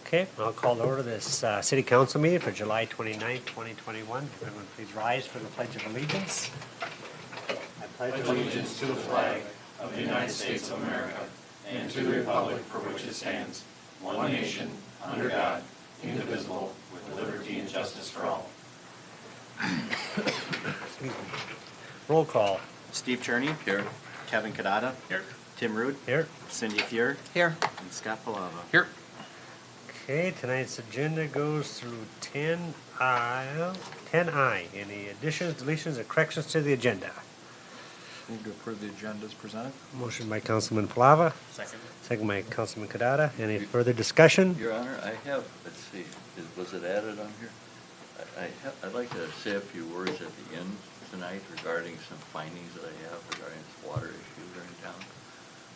Okay, I'll call to order this city council meeting for July 29th, 2021. Everyone please rise for the Pledge of Allegiance. I pledge allegiance to the flag of the United States of America and to the republic for which it stands, one nation, under God, indivisible, with liberty and justice for all. Roll call. Steve Cherney. Here. Kevin Kadada. Here. Tim Rude. Here. Cindy Fier. Here. And Scott Palava. Here. Okay, tonight's agenda goes through 10I. Any additions, deletions, or corrections to the agenda? Move to approve the agenda as presented. Motion by Councilman Palava, Second. second by Councilman Kadada. Any further discussion? Your Honor, I have, let's see, was it added on here? I'd like to say a few words at the end tonight regarding some findings that I have regarding this water issue here in town.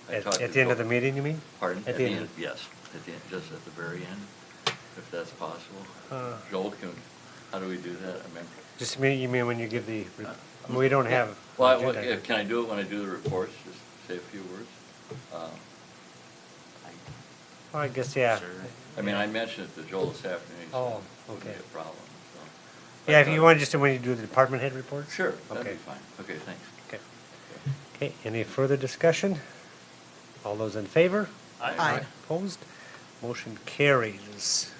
I talked At to the end of the Joel- meeting, you mean? Pardon? At the end. Yes, at the end, just at the very end, if that's possible. Uh, Joel, how do we do that? I mean, Just you mean when you give the, we don't have. well, agenda. yeah, can I do it when I do the reports, just say a few words? Well, I guess, yeah. Sure. I mean, I mentioned it to Joel this afternoon. He said Oh, it wouldn't be okay. a problem, so. Yeah, if you want just to, when you do the department head report? Sure, that'd be Okay. fine. Okay, thanks. Okay. Okay, any further discussion? All those in favor? Aye. Opposed? Motion carries.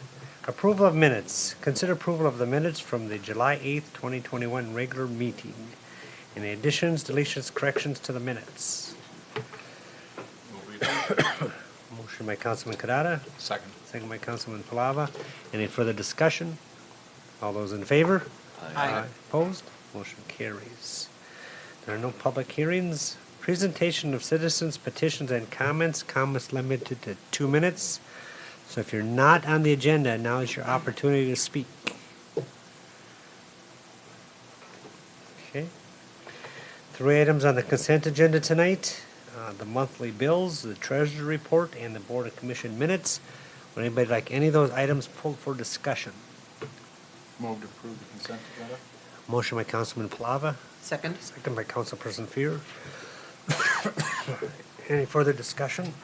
Approval of minutes. Consider approval of the minutes from the July 8th, 2021 regular meeting. Any additions, deletions, corrections to the minutes? Motion by Councilman Kadada, Second. second by Councilman Palava. Any further discussion? All those in favor? Aye. Opposed? Motion carries. There are no public hearings. Presentation of citizens' petitions and comments. Comments limited to 2 minutes. So if you're not on the agenda, now is your opportunity to speak. Okay. 3 items on the consent agenda tonight. The monthly bills, the treasury report, and the Board of Commission minutes. Would anybody like any of those items pulled for discussion? Move to approve the consent agenda. Motion by Councilman Palava, Second. second by Councilperson Fear. Any further discussion?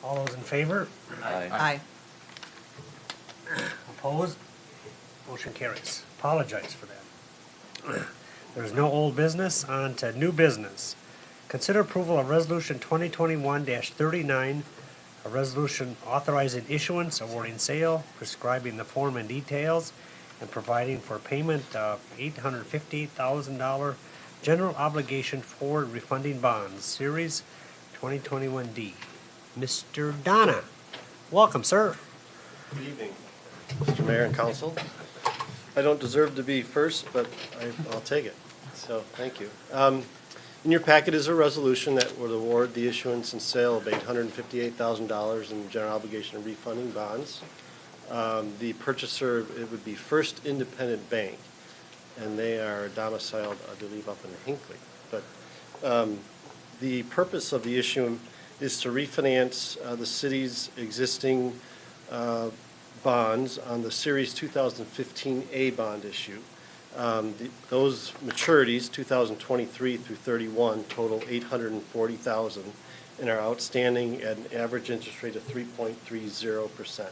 All those in favor? Aye. Opposed? Motion carries. Apologize for that. There's no old business. On to new business. Consider approval of Resolution 2021-39, a resolution authorizing issuance, awarding sale, prescribing the form and details, and providing for payment of $850,000 general obligation forward refunding bonds, Series 2021D. Mr. Donna, welcome, sir. Good evening, Mr. Mayor and Council. I don't deserve to be first, but I'll take it, so thank you. In your packet is a resolution that would award the issuance and sale of $858,000 in general obligation refunding bonds. The purchaser, it would be First Independent Bank, and they are domiciled, I believe, up in Hinckley. But the purpose of the issue is to refinance the city's existing bonds on the Series 2015A bond issue. Those maturities, 2023 through 31, total $840,000 and are outstanding at an average interest rate of 3.30%.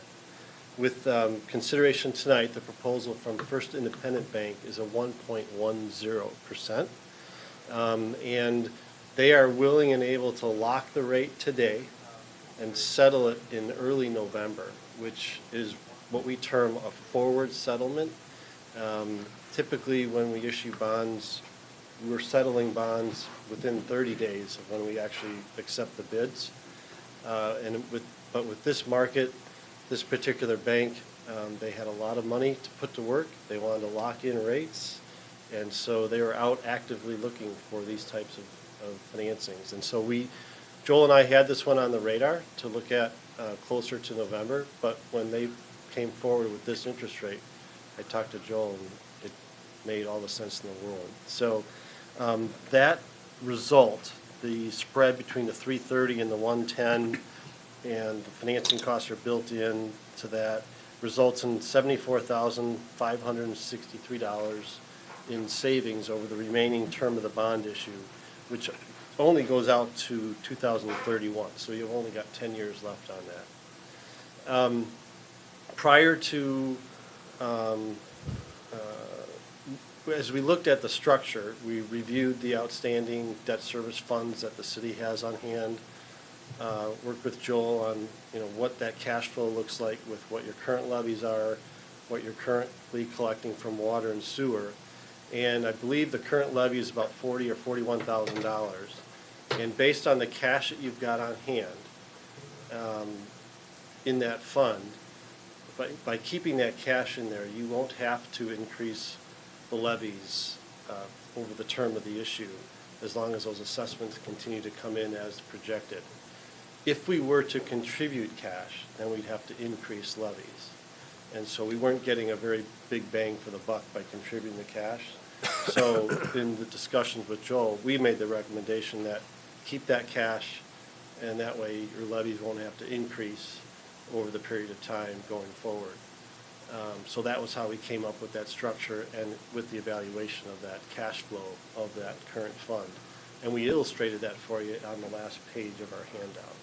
With consideration tonight, the proposal from First Independent Bank is a 1.10%. And they are willing and able to lock the rate today and settle it in early November, which is what we term a forward settlement. Typically, when we issue bonds, we're settling bonds within 30 days of when we actually accept the bids. But with this market, this particular bank, they had a lot of money to put to work. They wanted to lock in rates, and so they were out actively looking for these types of financings. And so Joel and I had this one on the radar to look at closer to November, but when they came forward with this interest rate, I talked to Joel, and made all the sense in the world. So that result, the spread between the 330 and the 110, and the financing costs are built in to that, results in $74,563 in savings over the remaining term of the bond issue, which only goes out to 2031, so you've only got 10 years left on that. Prior to, as we looked at the structure, we reviewed the outstanding debt service funds that the city has on hand, worked with Joel on, what that cash flow looks like with what your current levies are, what you're currently collecting from water and sewer. And I believe the current levy is about $40,000 or $41,000. And based on the cash that you've got on hand in that fund, by keeping that cash in there, you won't have to increase the levies over the term of the issue, as long as those assessments continue to come in as projected. If we were to contribute cash, then we'd have to increase levies. And so we weren't getting a very big bang for the buck by contributing the cash. So in the discussions with Joel, we made the recommendation that keep that cash, and that way your levies won't have to increase over the period of time going forward. So that was how we came up with that structure and with the evaluation of that cash flow of that current fund. And we illustrated that for you on the last page of our handout.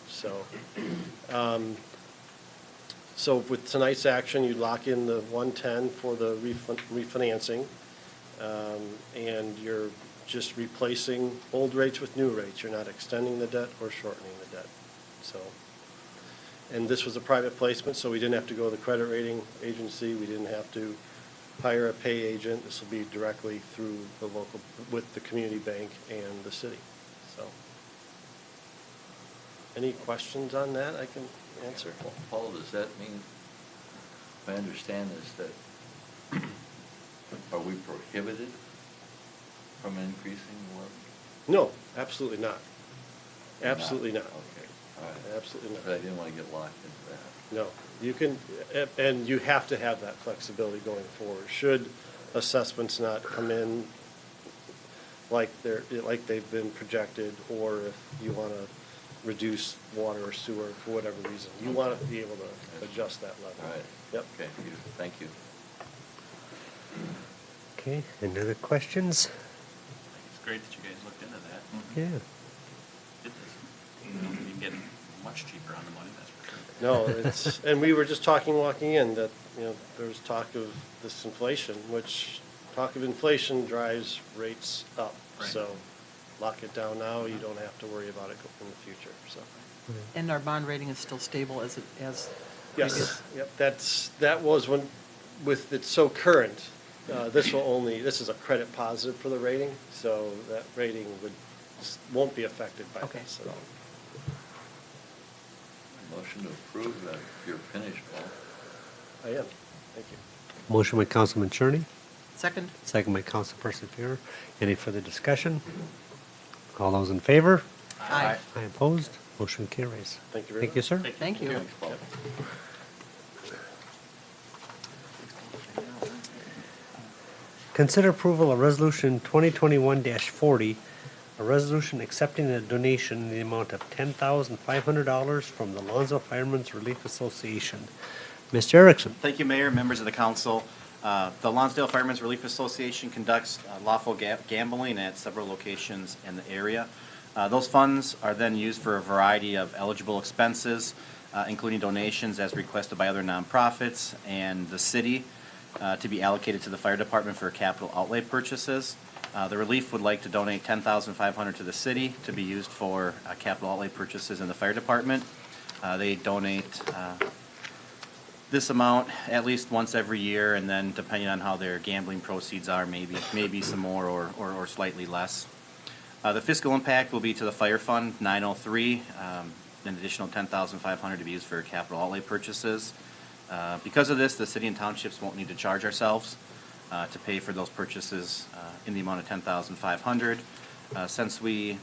So with tonight's action, you lock in the 110 for the refinancing, and you're just replacing old rates with new rates. You're not extending the debt or shortening the debt. So, and this was a private placement, so we didn't have to go to the credit rating agency. We didn't have to hire a pay agent. This will be directly through the local, with the community bank and the city. So, any questions on that I can answer? Paul, does that mean, if I understand this, that are we prohibited from increasing the levy? No, absolutely not. Absolutely not. Okay, all right. Absolutely not. But I didn't want to get locked into that. No, you can, and you have to have that flexibility going forward. Should assessments not come in like they've been projected, or if you want to reduce water or sewer for whatever reason, you want to be able to adjust that level. All right. Yep. Okay, thank you. Okay, any other questions? It's great that you guys looked into that. Yeah. It is. You can get much cheaper on the money, that's for sure. No, it's, and we were just walking in, that, there's talk of this inflation, which talk of inflation drives rates up. Right. So lock it down now, you don't have to worry about it in the future, so. And our bond rating is still stable as Yes, previous? yep, that was when, with, it's so current, this is a credit positive for the rating, so that rating won't be affected by Okay. this at all. Motion to approve, you're finished, Paul. I am, thank you. Motion by Councilman Cherney, Second? second by Councilperson Fuhrer. Any further discussion? All those in favor? Aye. I opposed. Motion carries. Thank you very much. Thank you, sir. Thank you. Thanks, Paul. Consider approval of Resolution 2021-40, a resolution accepting a donation in the amount of $10,500 from the Lawnsville Firemen's Relief Association. Mr. Erickson. Thank you, Mayor, members of the council. The Lonsdale Firemen's Relief Association conducts lawful gambling at several locations in the area. Those funds are then used for a variety of eligible expenses, including donations as requested by other nonprofits and the city, to be allocated to the fire department for capital outlay purchases. The relief would like to donate $10,500 to the city to be used for capital outlay purchases in the fire department. They donate this amount at least once every year, and then depending on how their gambling proceeds are, maybe some more or slightly less. The fiscal impact will be to the Fire Fund 903, an additional $10,500 to be used for capital outlay purchases. Because of this, the city and townships won't need to charge ourselves to pay for those purchases in the amount of $10,500. Since we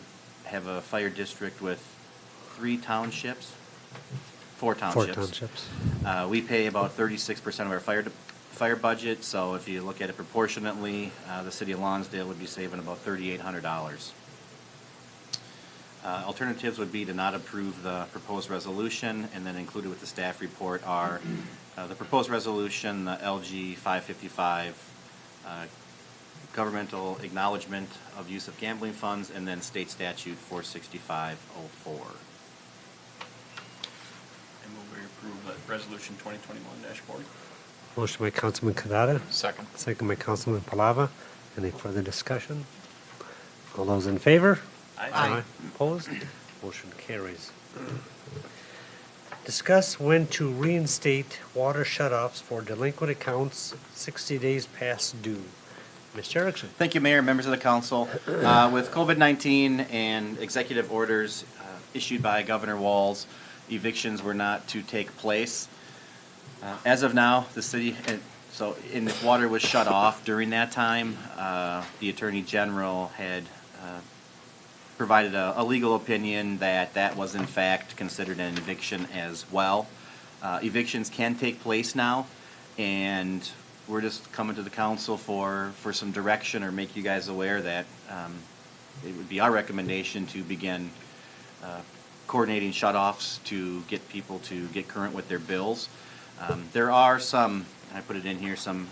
have a fire district with four townships. Four townships. We pay about 36% of our fire budget, so if you look at it proportionately, the city of Lonsdale would be saving about $3,800. Alternatives would be to not approve the proposed resolution, and then included with the staff report are the proposed resolution, the LG 555, governmental acknowledgement of use of gambling funds, and then state statute 46504. I move we approve resolution 2021-40. Motion by Councilman Kadada, Second. second by Councilman Palava. Any further discussion? All those in favor? Aye. Opposed? Motion carries. Discuss when to reinstate water shutoffs for delinquent accounts 60 days past due. Mr. Erickson. Thank you, Mayor, members of the council. With COVID-19 and executive orders issued by Governor Walz, evictions were not to take place. As of now, the city, and if water was shut off during that time, the Attorney General had provided a legal opinion that that was in fact considered an eviction as well. Evictions can take place now, and we're just coming to the council for some direction or make you guys aware that it would be our recommendation to begin coordinating shutoffs to get people to get current with their bills. There are some, and I put it in here, some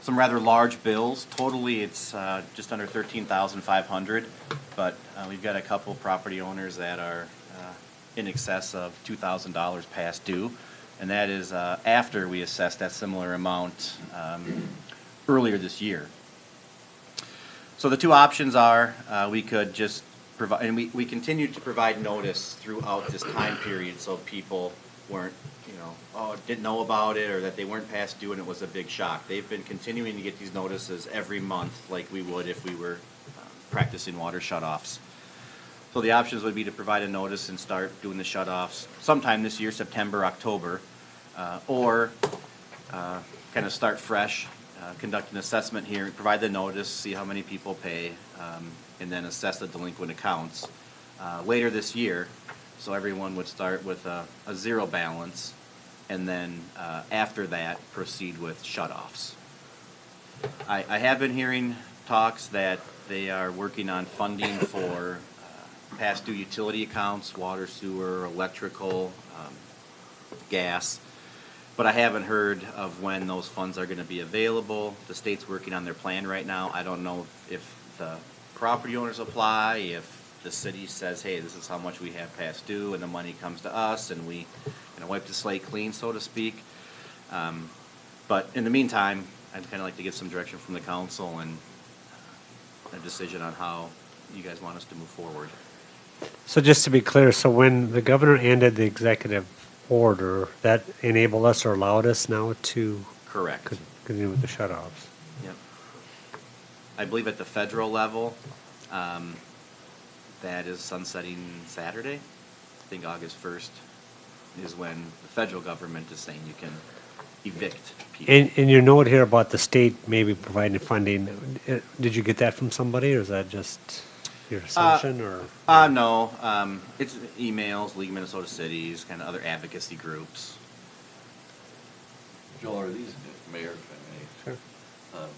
rather large bills. Totally, it's just under $13,500, but we've got a couple property owners that are in excess of $2,000 past due, and that is after we assessed that similar amount earlier this year. So the two options are we could just provide, and we continue to provide notice throughout this time period so people weren't, didn't know about it, or that they weren't past due and it was a big shock. They've been continuing to get these notices every month like we would if we were practicing water shutoffs. So the options would be to provide a notice and start doing the shutoffs sometime this year, September, October, or kind of start fresh, conduct an assessment here, provide the notice, see how many people pay, and then assess the delinquent accounts later this year. So everyone would start with a zero balance, and then after that, proceed with shutoffs. I have been hearing talks that they are working on funding for past due utility accounts, water, sewer, electrical, gas, but I haven't heard of when those funds are going to be available. The state's working on their plan right now. I don't know if the property owners apply, if the city says, hey, this is how much we have past due, and the money comes to us, and we wipe the slate clean, so to speak. But in the meantime, I'd kind of like to get some direction from the council and a decision on how you guys want us to move forward. So just to be clear, so when the governor ended the executive order, that enabled us or allowed us now to Correct. continue with the shutoffs? Yep. I believe at the federal level, that is sunsetting Saturday. I think August 1st is when the federal government is saying you can evict people. And your note here about the state maybe providing funding, did you get that from somebody, or is that just your assumption, or? No, it's emails, League of Minnesota Cities, kind of other advocacy groups. Joel, are these, Mayor, if I may? Sure.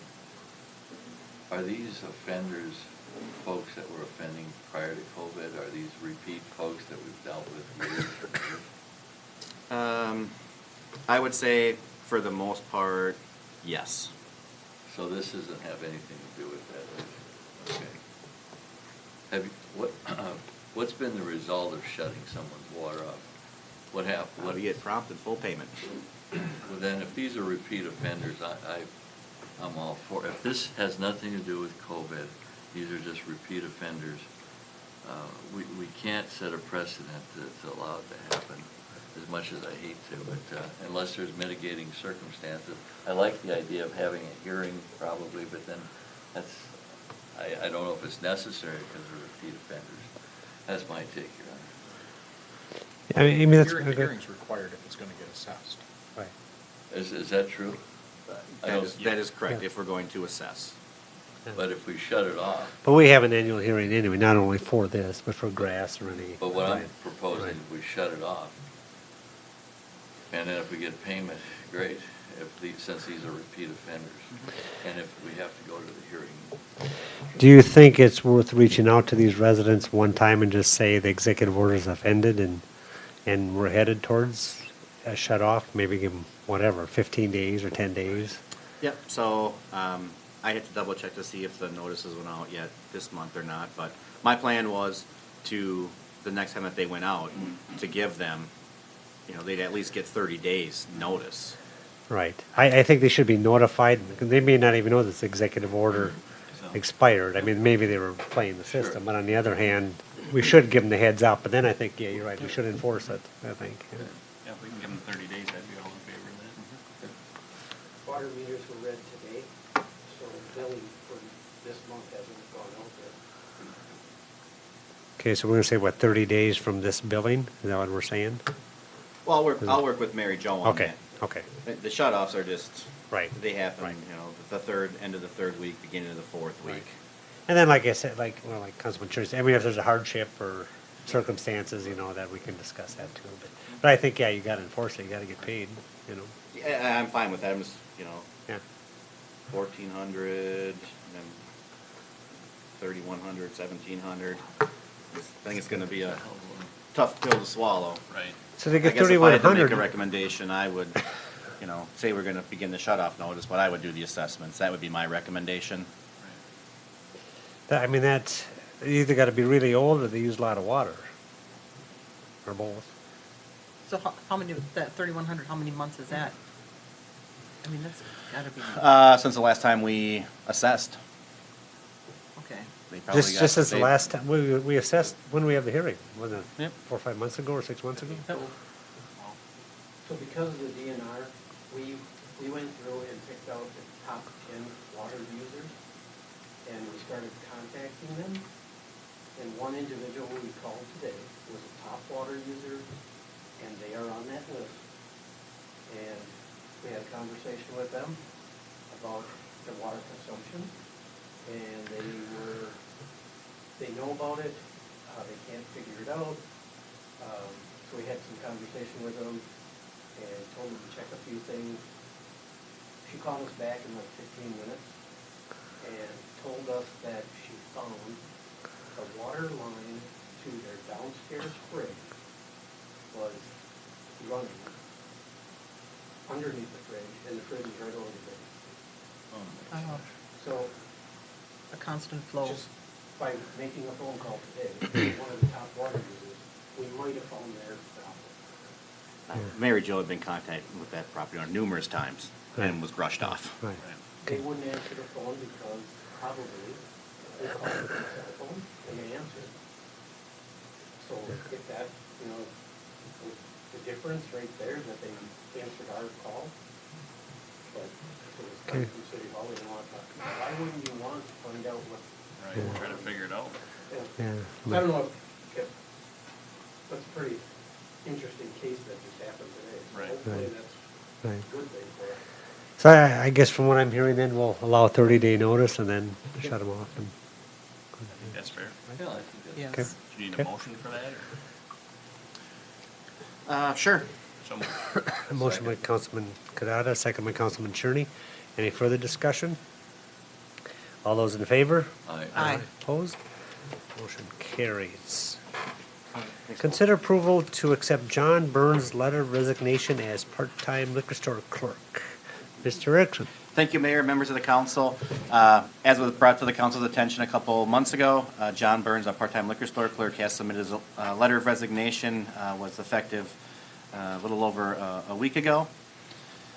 Are these offenders folks that were offending prior to COVID? Are these repeat folks that we've dealt with years and years? I would say for the most part, yes. So this doesn't have anything to do with that? Okay. Have you, what's been the result of shutting someone's water off? What happened? We get prompted full payment. Well, then, if these are repeat offenders, I'm all for it. If this has nothing to do with COVID, these are just repeat offenders, we can't set a precedent to allow it to happen, as much as I hate to, but unless there's mitigating circumstances. I like the idea of having a hearing probably, but then I don't know if it's necessary because they're repeat offenders. That's my take, Your Honor. I mean, that's. The hearing's required if it's going to get assessed. Right. Is that true? That is correct, if we're going to assess. But if we shut it off, But we have an annual hearing anyway, not only for this, but for grass or any. but what I'm Right. proposing, Right. is we shut it off. And then if we get payment, great. since these are repeat offenders, and if we have to go to the hearing. Do you think it's worth reaching out to these residents one time and just say the executive order is offended and we're headed towards a shut off? Maybe give them, whatever, 15 days or 10 days? Yep, so, I had to double check to see if the notices went out yet this month or not, but my plan was to, the next time that they went out, to give them, you know, they'd at least get 30 days notice. Right. I think they should be notified, because they may not even know this executive order expired. I mean, maybe they were playing the system, but on the other hand, we should give them the heads up, but then I think, yeah, you're right, we should enforce it, I think. yeah. Yeah, if we can give them 30 days, I'd be all in favor of that. Water meters were read today, so billing for this month hasn't gone out there. Okay, so we're gonna say, what, 30 days from this billing? Is that what we're saying? Well, I'll work with Mary Jo on Okay, that. okay, The shut-offs are just, right. they happen, Right. you know, the third, end of the third week, beginning of the fourth Right. week. And then, like I said, like Councilman Church, I mean, if there's a hardship or circumstances, you know, that we can discuss that too. But I think, yeah, you gotta enforce it, you gotta get paid, you know, Yeah, I'm fine with that, I'm just, you know, yeah. 1,400, and then 3,100, 1,700. I think it's gonna be a tough pill to swallow. Right. So they I get guess if I had to make a 3,100. recommendation, I would, you know, say we're gonna begin the shut-off notice, but I would do the assessments. That would be my recommendation. I mean, that's, they either gotta be really old or they use a lot of water. Or both. So how many, that 3,100, how many months is that? I mean, that's gotta be, Since the last time we assessed, okay. they probably got. Just as the they- last time, we assessed, when we have the hearing, wasn't it Yep. 4 or 5 months ago or 6 months ago? So because of the DNR, we went through and picked out the top 10 water users, and we started contacting them. And one individual we called today was a top water user, and they are on that list. And we had a conversation with them about their water consumption, and they know about it, they can't figure it out. So we had some conversation with them and told them to check a few things. She called us back in like 15 minutes and told us that she found the water line to their downstairs fridge was running underneath the fridge, and the fridge is right over the fridge. Oh, So a constant flow. just by making a phone call today, one of the top water users, we might have found their problem. Mary Jo had been contacted with that property owner numerous times and was brushed off. Right. They wouldn't answer the phone because probably they called with their cell phone and they answered. So if that, you know, was the difference right there, that they answered our call, but if it was coming from City Hall, they didn't want to, why wouldn't you want to find out what? Right, we're trying to figure it out. Yeah. I don't know if, that's a pretty interesting case that just happened today. So Right. hopefully Right. that's Right. a good thing for us. So I guess from what I'm hearing then, we'll allow a 30-day notice and then shut them off. And I think that's fair. Yeah, I think that's. Yes. Do you need Okay. a motion for that, or? Sure. So moved. A motion by Councilman Kadada, second by Councilman Cherney. Any further discussion? All those in favor? Aye. Opposed? Motion carries. Consider approval to accept John Burns' letter of resignation as part-time liquor store clerk. Mr. Erickson. Thank you, Mayor, members of the council. As was brought to the council's attention a couple months ago, John Burns, a part-time liquor store clerk, has submitted his letter of resignation, was effective a little over a week ago.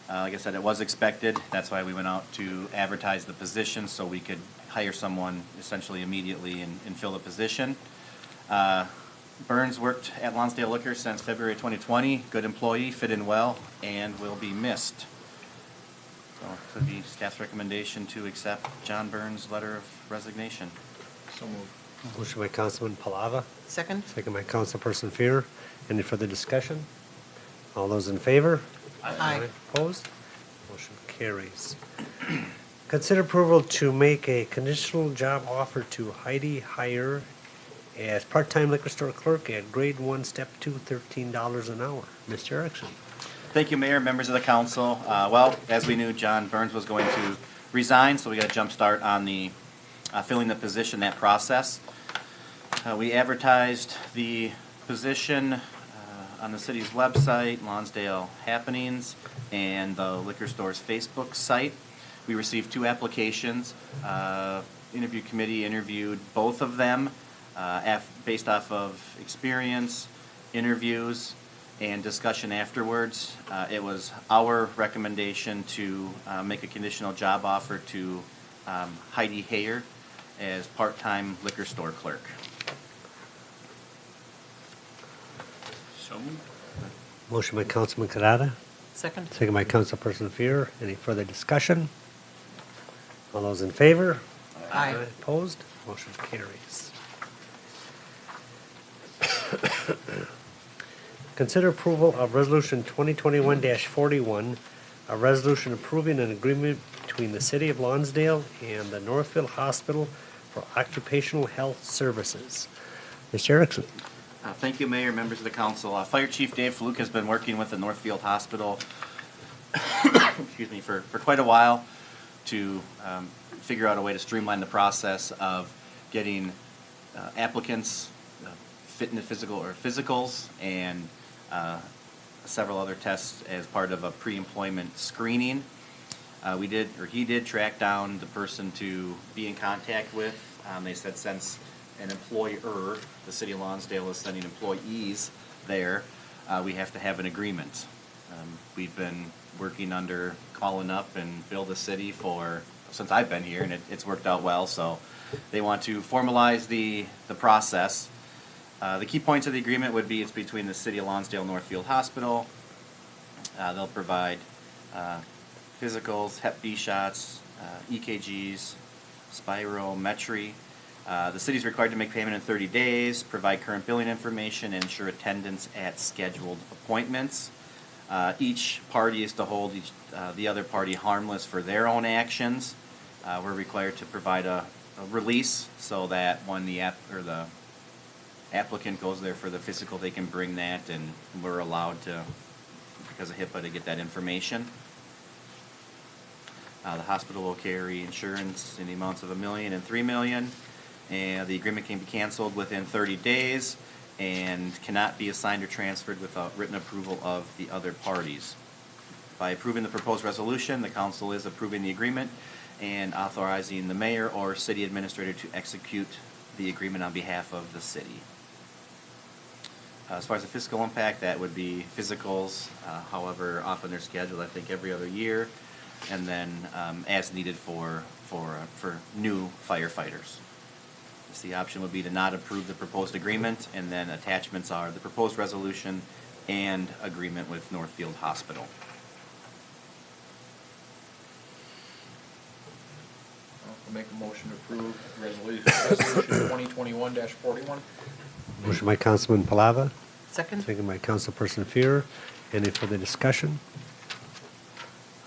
Like I said, it was expected. That's why we went out to advertise the position, so we could hire someone essentially immediately and fill the position. Burns worked at Lonsdale Liquor since February 2020, good employee, fit in well, and will be missed. So it would be staff's recommendation to accept John Burns' letter of resignation. So moved. Motion by Councilman Palava, Second? second by Councilperson Fear. Any further discussion? All those in favor? Aye. Opposed? Motion carries. Consider approval to make a conditional job offer to Heidi Heyer as part-time liquor store clerk at grade 1, step 2, $13 an hour. Mr. Erickson. Thank you, Mayor, members of the council. Well, as we knew, John Burns was going to resign, so we got a jump start on the filling the position, that process. We advertised the position on the city's website, Lonsdale Happenings, and the liquor store's Facebook site. We received 2 applications. Interview committee interviewed both of them based off of experience, interviews, and discussion afterwards. It was our recommendation to make a conditional job offer to Heidi Hayer as part-time liquor store clerk. So moved. Motion by Councilman Kadada, Second? second by Councilperson Fear. Any further discussion? All those in favor? Aye. Opposed? Motion carries. Consider approval of Resolution 2021-41, a resolution approving an agreement between the City of Lonsdale and the Northfield Hospital for Occupational Health Services. Mr. Erickson. Thank you, Mayor, members of the council. Fire Chief Dave Faluk has been working with the Northfield Hospital excuse me, for quite a while to figure out a way to streamline the process of getting applicants fit into physicals and several other tests as part of a pre-employment screening. He did track down the person to be in contact with. They said since an employer, the City of Lonsdale is sending employees there, we have to have an agreement. We've been working under calling up and Bill the City since I've been here, and it's worked out well, so they want to formalize the process. The key points of the agreement would be it's between the City of Lonsdale Northfield Hospital. They'll provide physicals, Hep B shots, EKGs, spirometry. The city is required to make payment in 30 days, provide current billing information, and ensure attendance at scheduled appointments. Each party is to hold the other party harmless for their own actions. We're required to provide a release so that when the applicant goes there for the physical, they can bring that, and we're allowed to, because of HIPAA, to get that information. The hospital will carry insurance in the amounts of $1 million and $3 million. And the agreement can be canceled within 30 days and cannot be assigned or transferred without written approval of the other parties. By approving the proposed resolution, the council is approving the agreement and authorizing the mayor or city administrator to execute the agreement on behalf of the city. As far as the fiscal impact, that would be physicals, however often they're scheduled, I think every other year, and then as needed for new firefighters. The option would be to not approve the proposed agreement, and then attachments are the proposed resolution and agreement with Northfield Hospital. I'll make a motion to approve resolution 2021-41. Motion by Councilman Palava, Second? second by Councilperson Fear. Any further discussion?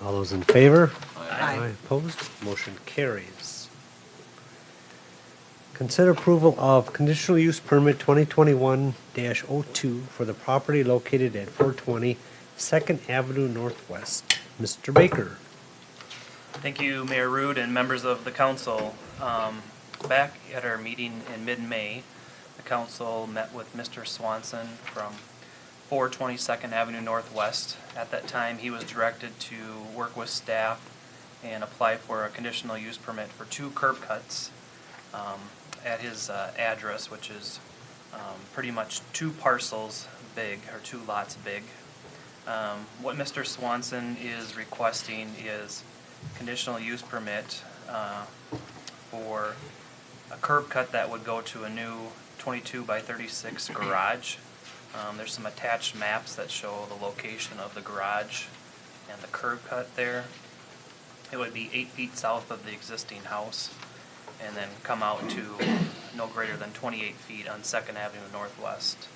All those in favor? Aye. Opposed? Motion carries. Consider approval of conditional use permit 2021-02 for the property located at 420 Second Avenue Northwest. Mr. Baker. Thank you, Mayor Rude and members of the council. Back at our meeting in mid-May, the council met with Mr. Swanson from 420 Second Avenue Northwest. At that time, he was directed to work with staff and apply for a conditional use permit for 2 curb cuts at his address, which is pretty much 2 parcels big, or 2 lots big. What Mr. Swanson is requesting is conditional use permit for a curb cut that would go to a new 22 by 36 garage. There's some attached maps that show the location of the garage and the curb cut there. It would be 8 feet south of the existing house, and then come out to no greater than 28 feet on 2nd Avenue Northwest.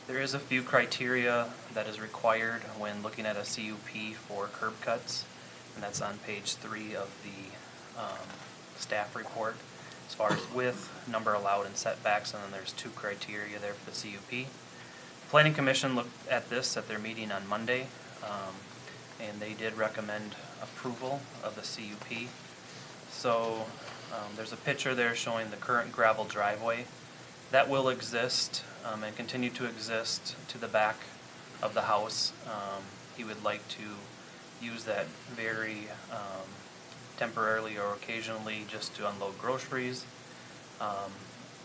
There is a few criteria that is required when looking at a CUP for curb cuts, and that's on page 3 of the staff report, as far as width, number allowed, and setbacks, and then there's 2 criteria there for the CUP. Planning Commission looked at this at their meeting on Monday, and they did recommend approval of the CUP. So there's a picture there showing the current gravel driveway. That will exist and continue to exist to the back of the house. He would like to use that very temporarily or occasionally just to unload groceries.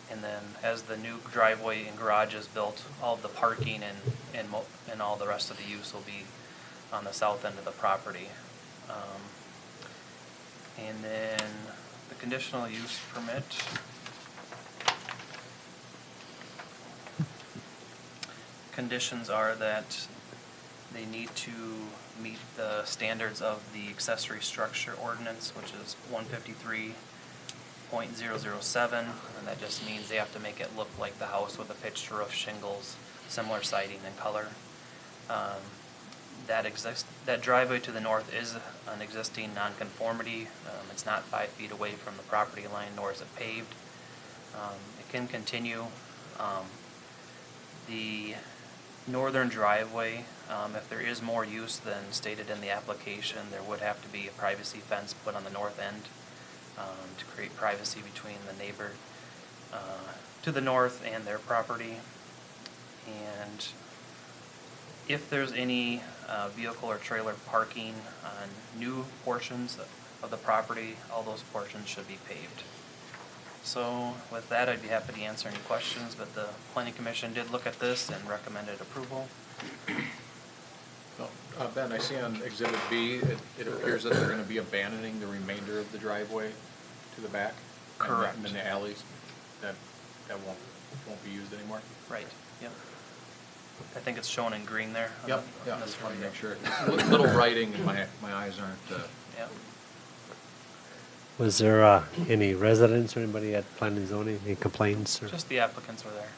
And then as the new driveway and garage is built, all of the parking and all the rest of the use will be on the south end of the property. And then the conditional use permit. Conditions are that they need to meet the standards of the accessory structure ordinance, which is 153.007, and that just means they have to make it look like the house with a pitched roof, shingles, similar siding and color. That driveway to the north is an existing nonconformity. It's not 5 feet away from the property line, nor is it paved. It can continue. The northern driveway, if there is more use than stated in the application, there would have to be a privacy fence put on the north end to create privacy between the neighbor to the north and their property. And if there's any vehicle or trailer parking on new portions of the property, all those portions should be paved. So with that, I'd be happy to answer any questions, but the Planning Commission did look at this and recommended approval. No, Ben, I see on Exhibit B, it appears that they're gonna be abandoning the remainder of the driveway to the back. Correct. And then the alleys, that won't be used anymore? Right, yep. I think it's shown in green there. on Yep, the- yeah, on the just wanna screen. make sure. Little writing, and my eyes aren't, Yep. Was there any residents or anybody at planning and zoning, any complaints? Or? Just the applicants were there.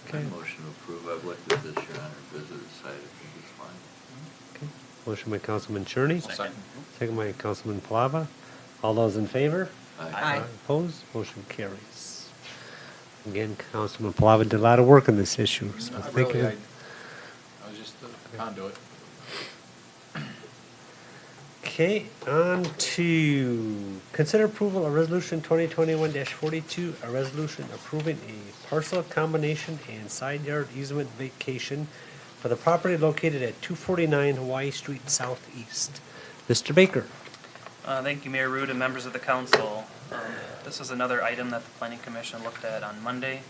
My Okay. motion to approve, I've looked at this, Your Honor, visited site, I think it's fine. Okay. Motion by Councilman Cherney, second. second by Councilman Palava. All those in favor? Aye. Opposed? Motion carries. Again, Councilman Palava did a lot of work on this issue, so Not thank really, you. I was just a conduit. Okay, on to consider approval of resolution 2021-42, a resolution approving a parcel combination and side yard easement vacation for the property located at 249 Hawaii Street Southeast. Mr. Baker. Thank you, Mayor Rude and members of the council. This is another item that the Planning Commission looked at on Monday.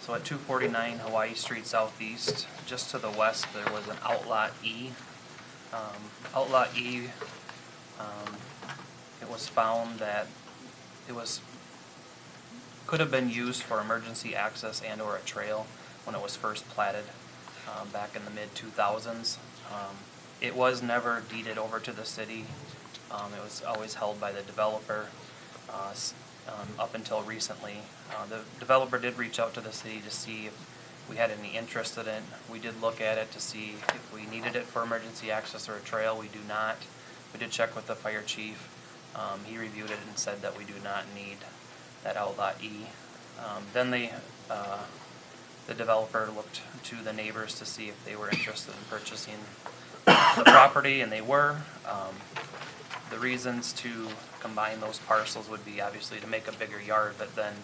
So at 249 Hawaii Street Southeast, just to the west, there was an Outlot E. Outlot E, it was found that could have been used for emergency access and or a trail when it was first platted back in the mid-2000s. It was never deeded over to the city. It was always held by the developer up until recently. The developer did reach out to the city to see if we had any interest in it. We did look at it to see if we needed it for emergency access or a trail. We do not. We did check with the fire chief. He reviewed it and said that we do not need that Outlot E. Then the developer looked to the neighbors to see if they were interested in purchasing the property, and they were. The reasons to combine those parcels would be obviously to make a bigger yard, but then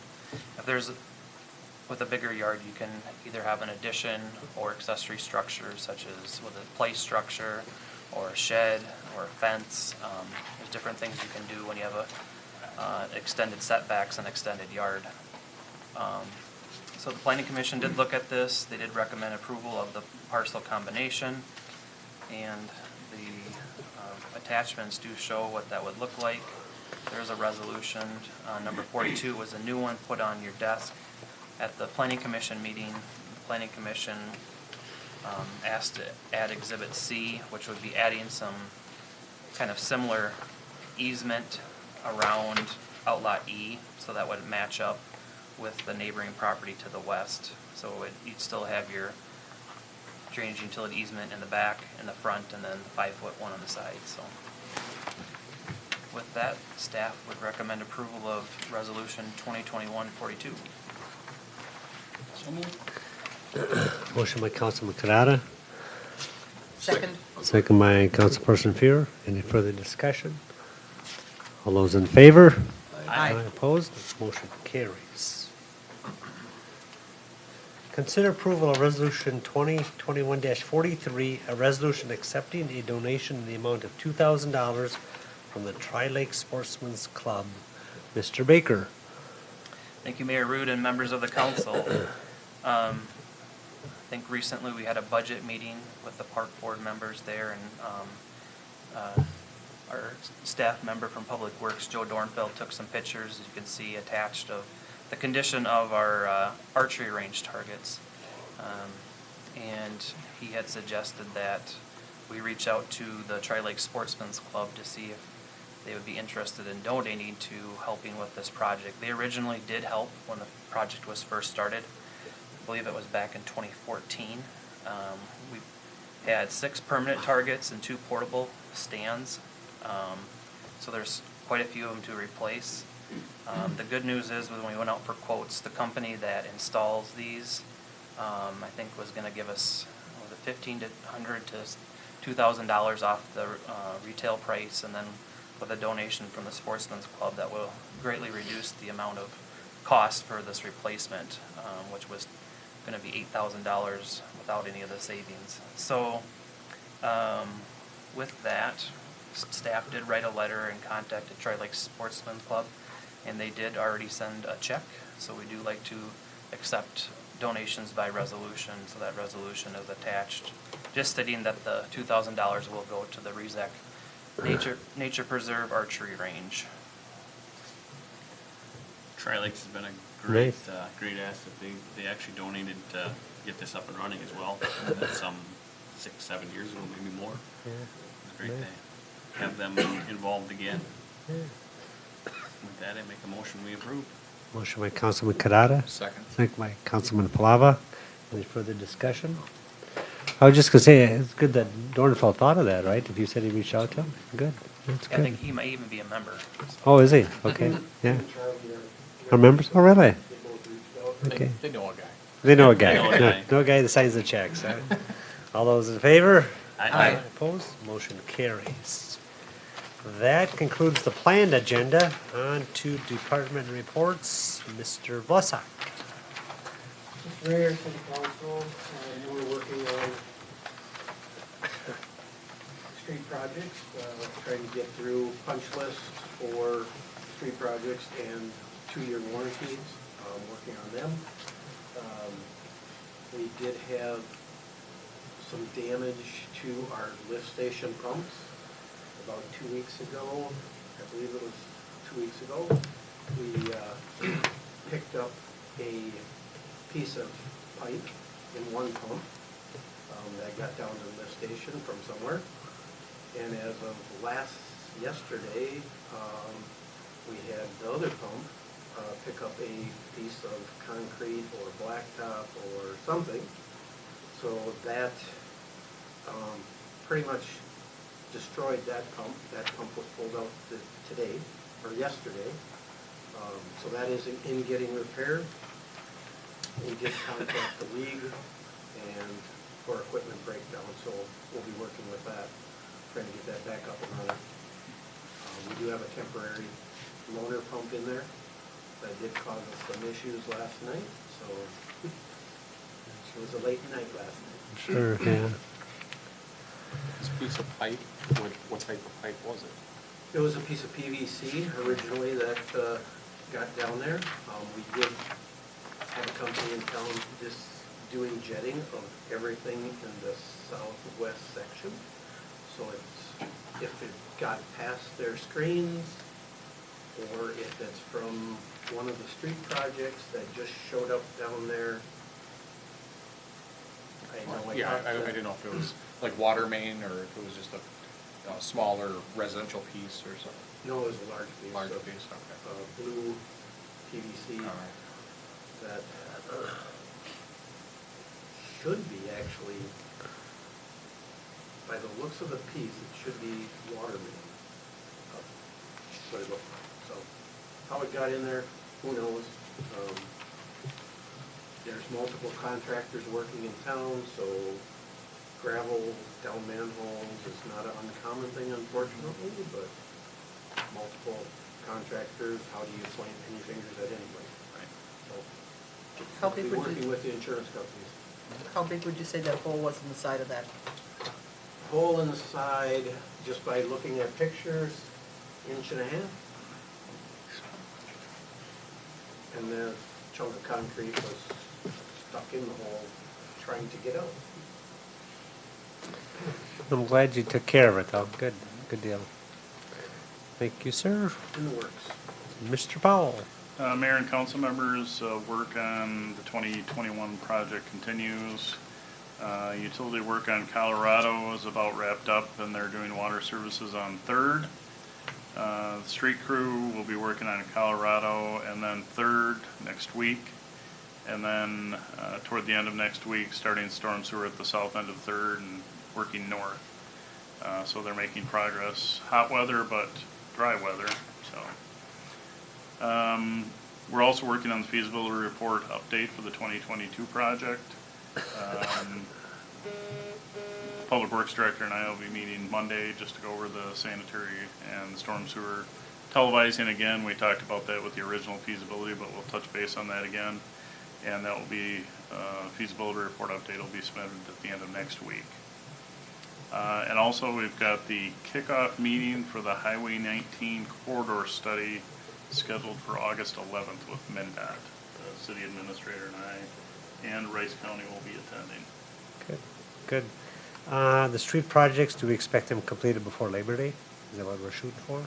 with a bigger yard, you can either have an addition or accessory structures such as with a play structure or a shed or a fence. There's different things you can do when you have extended setbacks and extended yard. So the Planning Commission did look at this. They did recommend approval of the parcel combination, and the attachments do show what that would look like. There's a resolution. Number 42 was a new one put on your desk. At the Planning Commission meeting, the Planning Commission asked to add Exhibit C, which would be adding some kind of similar easement around Outlot E, so that would match up with the neighboring property to the west. So you'd still have your drainage utility easement in the back, in the front, and then 5-foot one on the side. So with that, staff would recommend approval of Resolution 2021-42. Motion by Councilman Kadada, Second. second by Councilperson Fuhr. Any further discussion? All those in favor? Aye. Opposed? Motion carries. Consider approval of Resolution 2021-43, a resolution accepting a donation in the amount of $2,000 from the Tri-Lake Sportsman's Club. Mr. Baker. Thank you, Mayor Rude and members of the council. I think recently we had a budget meeting with the park board members there, and our staff member from Public Works, Joe Dornfeld, took some pictures, as you can see attached, of the condition of our archery range targets. And he had suggested that we reach out to the Tri-Lake Sportsman's Club to see if they would be interested in donating to helping with this project. They originally did help when the project was first started. I believe it was back in 2014. We had 6 permanent targets and 2 portable stands. So there's quite a few of them to replace. The good news is when we went out for quotes, the company that installs these, I think was going to give us $1,500 to $2,000 off the retail price, and then with a donation from the Sportsman's Club that will greatly reduce the amount of cost for this replacement, which was going to be $8,000 without any of the savings. So with that, staff did write a letter and contacted Tri-Lake Sportsman's Club, and they did already send a check. So we do like to accept donations by resolution, so that resolution is attached, just stating that the $2,000 will go to the Rezac Nature Preserve Archery Range. Tri-Lakes has been a great, Nice. great asset. They actually donated to get this up and running as well. That's some 6-7 years ago, maybe more. It's great to have them involved again. With that, I make a motion, we approve. Motion by Councilman Kadada, Second. second by Councilman Palava. Any further discussion? I was just going to say, it's good that Dornfeld thought of that, right? If you said he reached out to him? Good. That's I good. think he might even be a member. Oh, is he? Okay, yeah. Charlie Are members? Oh, really? they both reached out. Okay. They know a guy. They know a guy. They know a guy. No guy that signs the checks. Huh? All those in favor? Aye. Opposed? Motion carries. That concludes the planned agenda. On to department reports. Mr. Vlasák. Mr. Mayor, City Council, we're working on street projects, trying to get through punch lists for street projects and 2-year warranties, working on them. We did have some damage to our lift station pumps about 2 weeks ago. I believe it was 2 weeks ago. We picked up a piece of pipe in one pump that got down to the lift station from somewhere. And as of yesterday, we had the other pump pick up a piece of concrete or blacktop or something. So that pretty much destroyed that pump. That pump was pulled out today, or yesterday. So that is in getting repaired. We did contact the league and for equipment breakdown, so we'll be working with that, trying to get that back up and running. We do have a temporary loaner pump in there that did cause us some issues last night, so it was a late night last night. Sure, yeah. This piece of pipe, what type of pipe was it? It was a piece of PVC originally that got down there. We did have a company in town just doing jetting of everything in the southwest section. So if it got past their screens, or if it's from one of the street projects that just showed up down there, I know Yeah, I didn't know if it was like water main or if it was just a smaller residential piece or something. No, it was a large piece. Large of, piece, okay. Blue PVC All right. that should be actually, by the looks of the piece, it should be water main. That's what it looked like. So how it got in there, who knows? there's multiple contractors working in town, so gravel down manholes is not an uncommon thing, unfortunately, but multiple contractors, how do you point any fingers at anybody? Right. So, How big typically would working you, with the insurance companies. how big would you say that hole was in the side of that? Hole in the side, just by looking at pictures, 1.5 inches. And the chunk of concrete was stuck in the hole, trying to get out. I'm glad you took care of it, though. Good, good deal. Thank you, sir. In the works. Mr. Powell? Mayor and council members, work on the 2021 project continues. Utility work on Colorado is about wrapped up, and they're doing water services on 3rd. The street crew will be working on Colorado and then 3rd next week. And then toward the end of next week, starting storm sewer at the south end of 3rd and working north. So they're making progress. Hot weather, but dry weather, so. We're also working on the feasibility report update for the 2022 project. Public Works Director and I will be meeting Monday just to go over the sanitary and storm sewer televising again. We talked about that with the original feasibility, but we'll touch base on that again. And that will be, feasibility report update will be submitted at the end of next week. And also we've got the kickoff meeting for the Highway 19 corridor study scheduled for August 11th with MnDOT. The city administrator and I and Rice County will be attending. Good, good. The street projects, do we expect them completed before Labor Day? Is that what we're shooting for?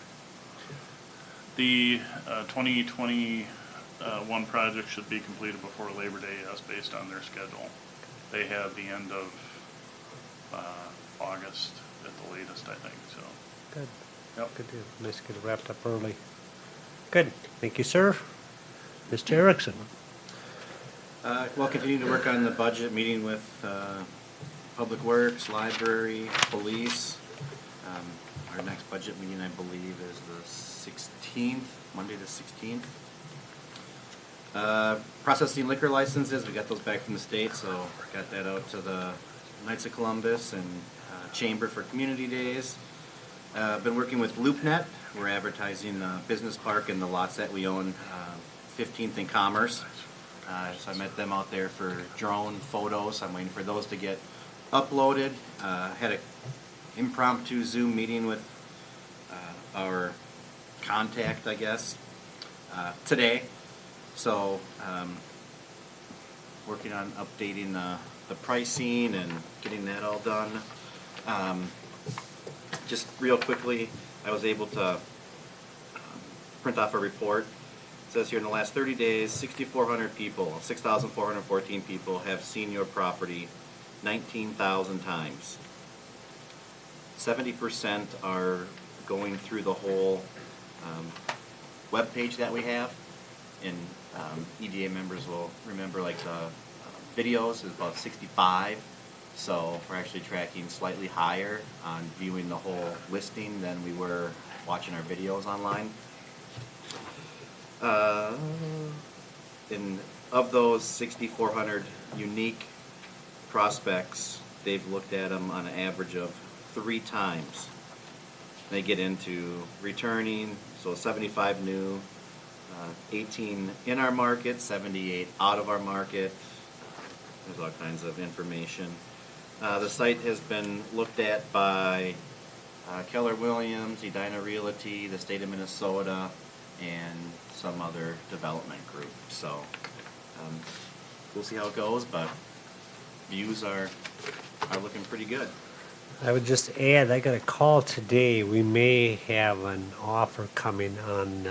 The 2021 project should be completed before Labor Day, yes, based on their schedule. They have the end of August at the latest, I think, so. Good. Yep. Good deal. Nice to get it wrapped up early. Good. Thank you, sir. Mr. Erickson? We'll continue to work on the budget, meeting with Public Works, Library, Police. Our next budget meeting, I believe, is the 16th, Monday the 16th. Processing liquor licenses, we got those back from the state, so got that out to the Knights of Columbus and Chamber for Community Days. Been working with LoopNet. We're advertising Business Park and the lots that we own, 15th and Commerce. So I met them out there for drone photos. I'm waiting for those to get uploaded. Had an impromptu Zoom meeting with our contact, I guess, today. So working on updating the pricing and getting that all done. Just real quickly, I was able to print off a report. It says here in the last 30 days, 6,400 people, 6,414 people have seen your property 19,000 times. 70% are going through the whole web page that we have, and EDA members will remember, like, the videos is about 65. So we're actually tracking slightly higher on viewing the whole listing than we were watching our videos online. And of those 6,400 unique prospects, they've looked at them on an average of 3 times. They get into returning, so 75 new, 18 in our market, 78 out of our market. There's all kinds of information. The site has been looked at by Keller Williams, Edina Realty, the state of Minnesota, and some other development group. So we'll see how it goes, but views are looking pretty good. I would just add, I got a call today. We may have an offer coming on,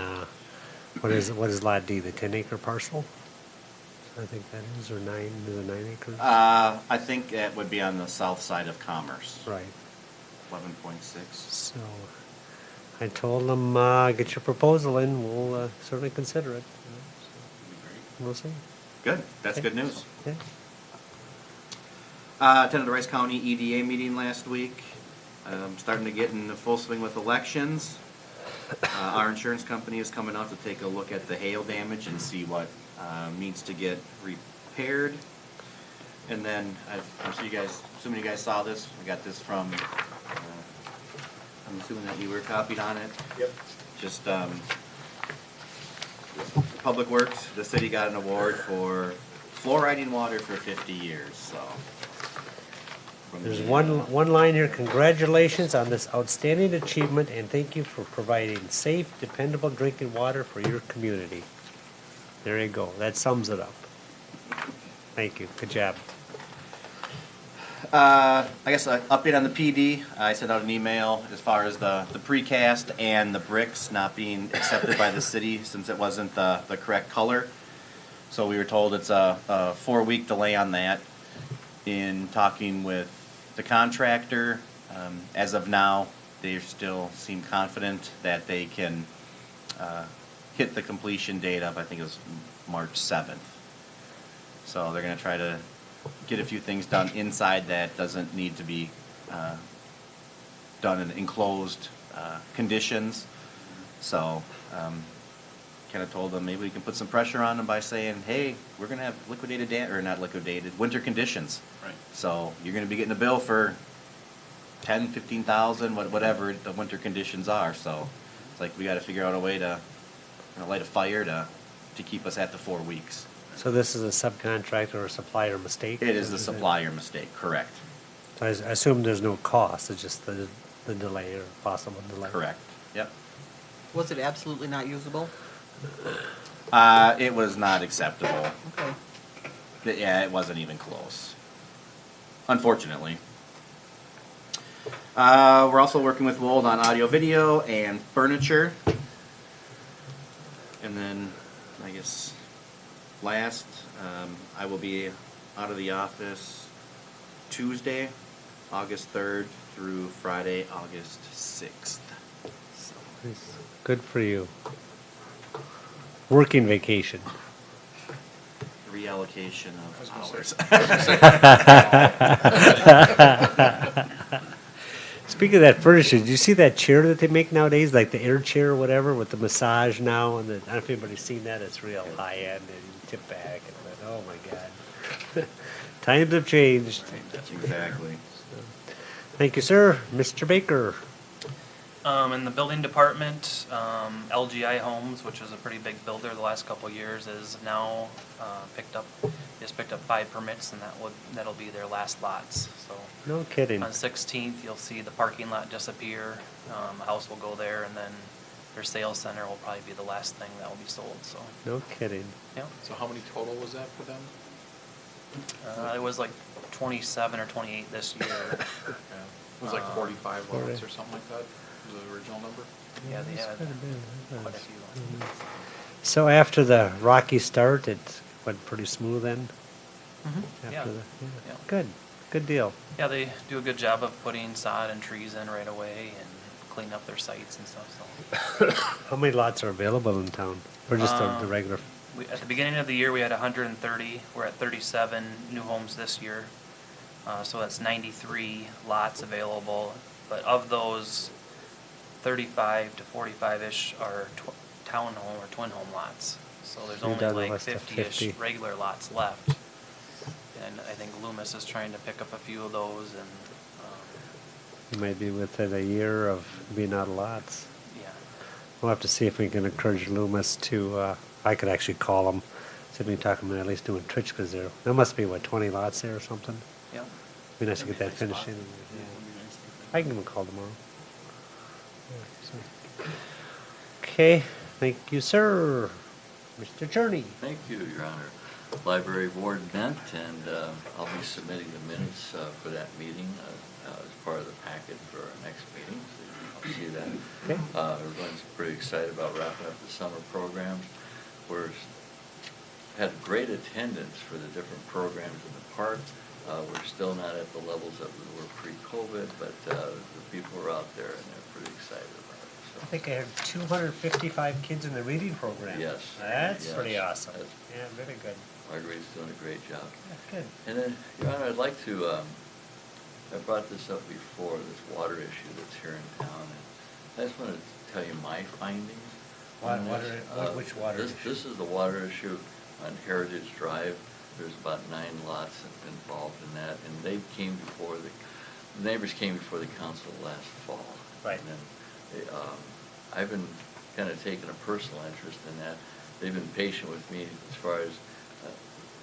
what is Lot D, the 10-acre parcel? I think that is, or 9 acres? I think it would be on the south side of Commerce. Right. 11.6. So I told them, get your proposal in, we'll certainly consider it. So we'll see. Good. That's Okay. good news. Yeah. Attended the Rice County EDA meeting last week. Starting to get in the full swing with elections. Our insurance company is coming out to take a look at the hail damage and see what needs to get prepared. And then, I'm sure you guys, assuming you guys saw this, we got this from, I'm assuming that you were copied on it. Yep. Just, Public Works, the city got an award for fluoriding water for 50 years, so. from There's the, one line here, congratulations on this outstanding achievement and thank you for providing safe, dependable drinking water for your community. There you go, that sums it up. Thank you, good job. I guess an update on the PD. I sent out an email as far as the precast and the bricks not being accepted by the city since it wasn't the correct color. So we were told it's a 4-week delay on that. In talking with the contractor, as of now, they still seem confident that they can hit the completion date of, I think it was March 7th. So they're gonna try to get a few things done inside that doesn't need to be done in enclosed conditions. So kind of told them maybe we can put some pressure on them by saying, hey, we're gonna have liquidated, or not liquidated, winter conditions. Right. So you're gonna be getting a bill for 10, 15,000, whatever the winter conditions are. So it's like we gotta figure out a way to light a fire to keep us at the 4 weeks. So this is a subcontractor or supplier mistake? It is the supplier mistake, correct. So I assume there's no cost, it's just the delay or possible delay? Correct, yep. Was it absolutely not usable? It was not acceptable. Okay. Yeah, it wasn't even close. Unfortunately. We're also working with Wold on audio, video, and furniture. And then, I guess, last, I will be out of the office Tuesday, August 3rd through Friday, August 6th. So, Nice. Good for you. Working vacation. reallocation of hours. Speaking of that furniture, did you see that chair that they make nowadays, like the air chair or whatever, with the massage now? And I don't know if anybody's seen that. It's real high end, and you tip back, and oh my god, times have changed. Exactly. Thank you, sir. Mr. Baker. In the building department, LGI Homes, which is a pretty big builder the last couple of years, is now picked up 5 permits, and that'll be their last lots. So No kidding. on 16th, you'll see the parking lot disappear. A house will go there, and then their sales center will probably be the last thing that will be sold. So No kidding. yeah, So how many total was that for them? it was like 27 or 28 this year. Yeah. It was like 45 40. lots or something like that, was the original number? Yeah, they That's had quite a bit. quite a few. So after the rocky start, it went pretty smooth then? Yeah. After the, Yeah. Good, good deal. Yeah, they do a good job of putting sod and trees in right away and clean up their sites and stuff, so. How many lots are available in town? Or just the regular? At the beginning of the year, we had 130. We're at 37 new homes this year. So that's 93 lots available. But of those, 35 to 45-ish are townhome or twin home lots. So there's You're only down to like less than 50-ish 50. regular lots left. And I think Loomis is trying to pick up a few of those, and You might be within a year of being out of lots. yeah. We'll have to see if we can encourage Loomis to, I could actually call them, see if we can talk them into at least doing Twitch, because there must be, 20 lots there or something? Yeah. Be nice to get that Nice finished spot. in. Yeah, Yeah. it'd be nice to get that. I can give him a call tomorrow. Okay, thank you, sir. Mr. Journey. Thank you, Your Honor. Library Board met, and I'll be submitting the minutes for that meeting as part of the packet for our next meeting, so you'll see that. Okay. Everyone's pretty excited about wrapping up the summer programs. Had great attendance for the different programs in the park. We're still not at the levels that we were pre-COVID, but the people are out there and they're pretty excited about it. I think I heard 255 kids in the reading program. Yes. That's Yes. pretty awesome. That's- Yeah, very good. Marguerite's doing a great job. Yeah, good. And then, Your Honor, I'd like to, I brought this up before, this water issue that's here in town. And I just want to tell you my findings on this. Which water This issue? is the water issue on Heritage Drive. there's about 9 lots involved in that, and they came before the neighbors came before the council last fall. Right. And then I've been kind of taking a personal interest in that. They've been patient with me as far as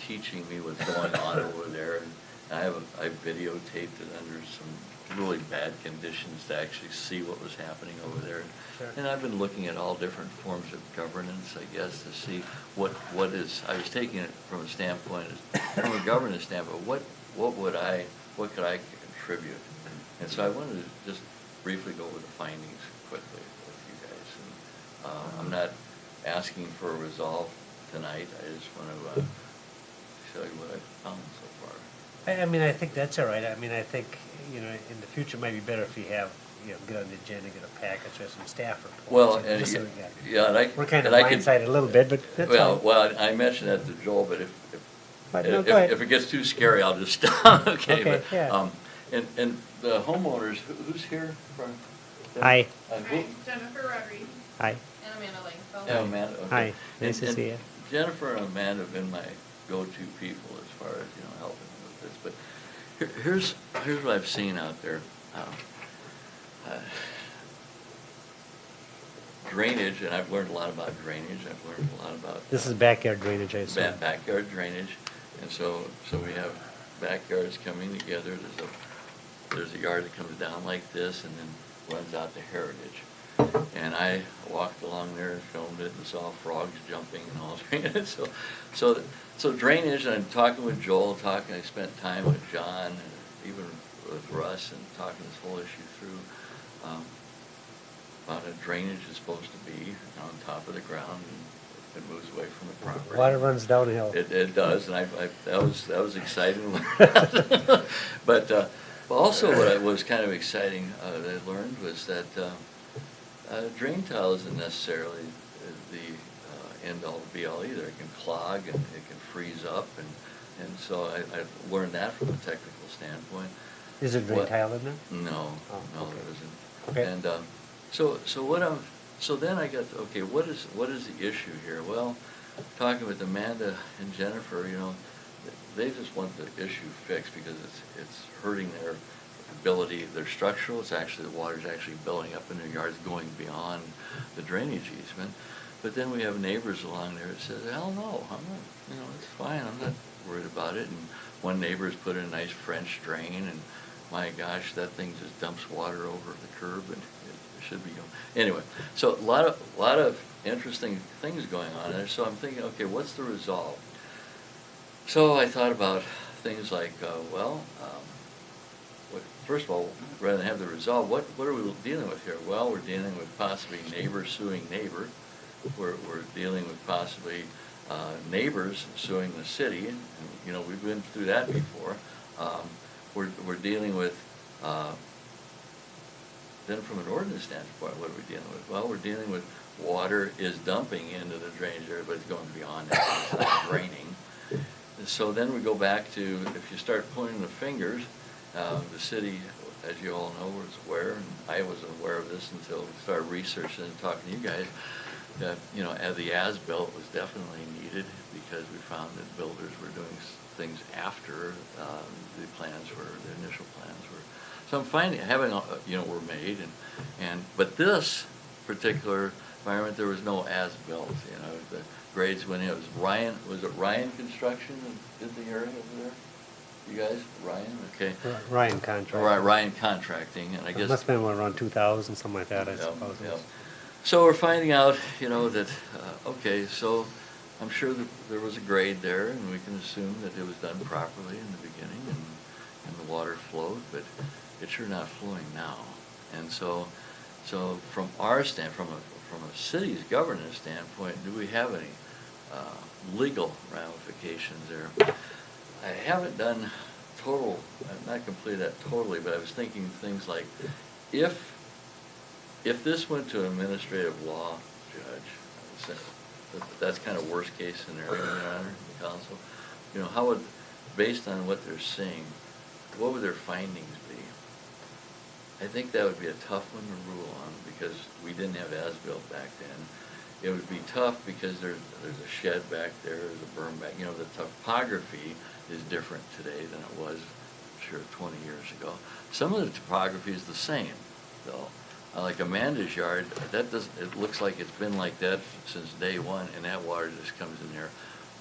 teaching me what's going on over there. And I videotaped it under some really bad conditions to actually see what was happening over there. Sure. And I've been looking at all different forms of governance, I guess, to see what is, I was taking it from a standpoint, from a governance standpoint, what could I contribute? And so I wanted to just briefly go over the findings quickly with you guys. And I'm not asking for a resolve tonight, I just want to show you what I've found so far. I mean, I think that's all right. I mean, I think, you know, in the future, it might be better if you have, you know, get on the agenda, get a package or some staff reports. Well, and and just so you- we got- yeah, and I. We're kind of and I could- blindsided a little bit, but that's Well, fine. well, I mentioned that to Joel, but But no, go ahead. if it gets too scary, I'll just stop, okay? Okay, But, yeah. And the homeowners, who's here from? Hi. Who? Jennifer Rodriguez Hi. and Amanda Langfeld. Yeah, Amanda, okay. Hi, nice to And see you. Jennifer and Amanda have been my go-to people as far as, you know, helping with this, but here's what I've seen out there. Drainage, and I've learned a lot about drainage, I've learned a lot about. This is backyard drainage, I assume. Backyard drainage, and so we have backyards coming together, there's a yard that comes down like this and then runs out to Heritage. And I walked along there and filmed it and saw frogs jumping and all that. So drainage, and I'm talking with Joel, I spent time with John, and even with Russ, and talking this whole issue through, about how drainage is supposed to be on top of the ground, and it moves away from the property. Water runs downhill. It does, and that was exciting. But also what was kind of exciting that I learned was that drain tile isn't necessarily the end all be all either. It can clog and it can freeze up, and so I learned that from a technical standpoint. Is there drain What- tile in there? No, Oh, no, okay. there isn't. Okay. And so then I got, okay, what is the issue here? Well, talking with Amanda and Jennifer, you know, they just want the issue fixed because it's hurting their ability, their structural, the water's actually building up in their yards going beyond the drainage easement. But then we have neighbors along there that says, hell no, I'm not, you know, it's fine, I'm not worried about it. And one neighbor's put in a nice French drain, and my gosh, that thing just dumps water over the curb, and it should be, anyway. So a lot of interesting things going on there. So I'm thinking, okay, what's the resolve? So I thought about things like, first of all, rather than have the resolve, what are we dealing with here? Well, we're dealing with possibly neighbor suing neighbor. We're dealing with possibly neighbors suing the city, and you know, we've been through that before. We're dealing with, then from an ordinance standpoint, what are we dealing with? Well, we're dealing with water is dumping into the drainage area, but it's going beyond that, it's not draining. And so then we go back to, if you start pointing the fingers, the city, as you all know, was aware, and I wasn't aware of this until we started researching and talking to you guys, that, you know, the as-built was definitely needed because we found that builders were doing things after the initial plans were. So I'm finding, were made, but this particular environment, there was no as-built, you know, the grades went in. It was Ryan Construction that did the area over there? You guys, Ryan, okay. Ryan contract. Ryan Contracting, and I guess. It must have been around 2000, something like that, I Yep, suppose. yep. So we're finding out, you know, that, okay, so I'm sure that there was a grade there, and we can assume that it was done properly in the beginning, and the water flowed, but it's sure not flowing now. And so from our from a city's governance standpoint, do we have any legal ramifications there? I haven't done I've not completed that totally, but I was thinking things like, if this went to an administrative law judge, that's kind of worst case scenario, Your Honor, the council, you know, how would, based on what they're seeing, what would their findings be? I think that would be a tough one to rule on because we didn't have as-built back then. it would be tough because there's a shed back there, there's a berm back, you know, the topography is different today than it was, sure, 20 years ago. Some of the topography is the same, though. Like Amanda's yard, that doesn't, it looks like it's been like that since day one, and that water just comes in there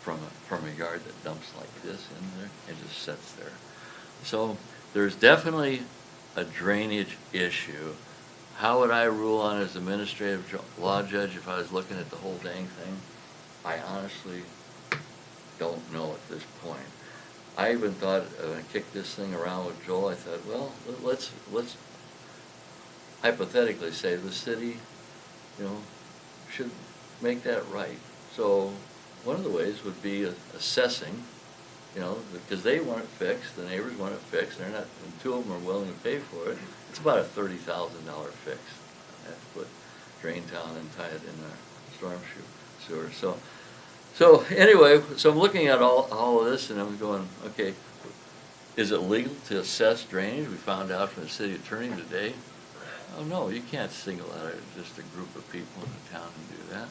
from a yard that dumps like this in there and just sits there. So there's definitely a drainage issue. How would I rule on as administrative law judge if I was looking at the whole dang thing? I honestly don't know at this point. I even thought, when I kicked this thing around with Joel, I thought, well, let's hypothetically say the city, you know, should make that right. So one of the ways would be assessing, you know, because they want it fixed, the neighbors want it fixed, they're not, and two of them are willing to pay for it. It's about a $30,000 fix. I have to put drain down and tie it in the storm sewer. So anyway, so I'm looking at all of this and I'm going, okay, is it legal to assess drainage? We found out from the city attorney today. Oh, no, you can't single out just a group of people in the town and do that.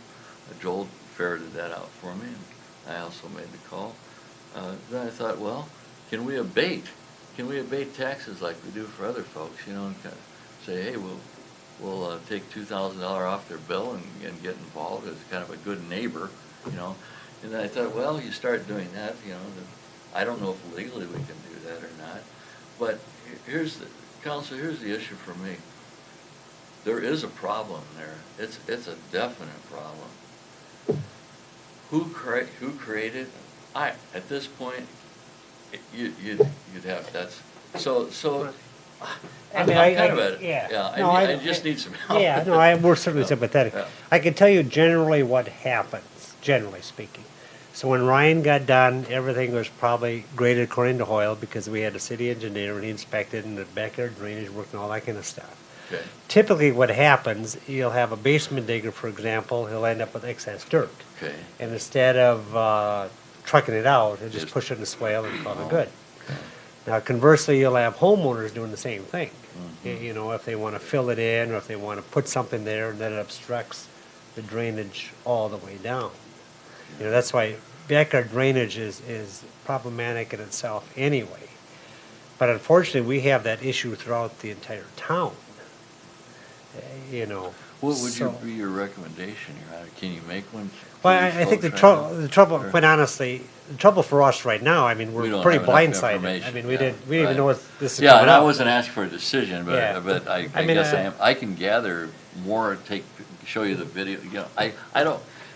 Joel ferreted that out for me, and I also made the call. Then I thought, well, can we abate taxes like we do for other folks, you know, and kind of say, hey, we'll take $2,000 off their bill and get involved as kind of a good neighbor, you know. And then I thought, well, you start doing that, you know, I don't know if legally we can do that or not. But here's the issue for me. There is a problem there. It's a definite problem. Who created? At this point, you'd have, that's, so. I mean, I'm kind of at it. yeah. Yeah, I just need some help. Yeah, no, we're certainly sympathetic. Yeah. I can tell you generally what happens, generally speaking. So when Ryan got done, everything was probably graded according to Hoyle because we had a city engineer and he inspected and the backyard drainage work and all that kind of stuff. Okay. Typically what happens, you'll have a basement digger, for example, he'll end up with excess dirt. Okay. And instead of trucking it out, he'll just push it in the swale and call it good. Now conversely, you'll have homeowners doing the same thing. You know, if they want to fill it in or if they want to put something there and then it obstructs the drainage all the way down. You know, that's why backyard drainage is problematic in itself anyway. But unfortunately, we have that issue throughout the entire town. You know. What would so- be your recommendation here? Can you make one? Well, I think the trouble, quite honestly, the trouble for us right now, I mean, We we're don't pretty have enough blindsided. I information, mean, we yeah, didn't even right. know what this is Yeah, coming and I up. wasn't asking for a decision, Yeah. but I I mean, guess I can gather more, show you the video, you know,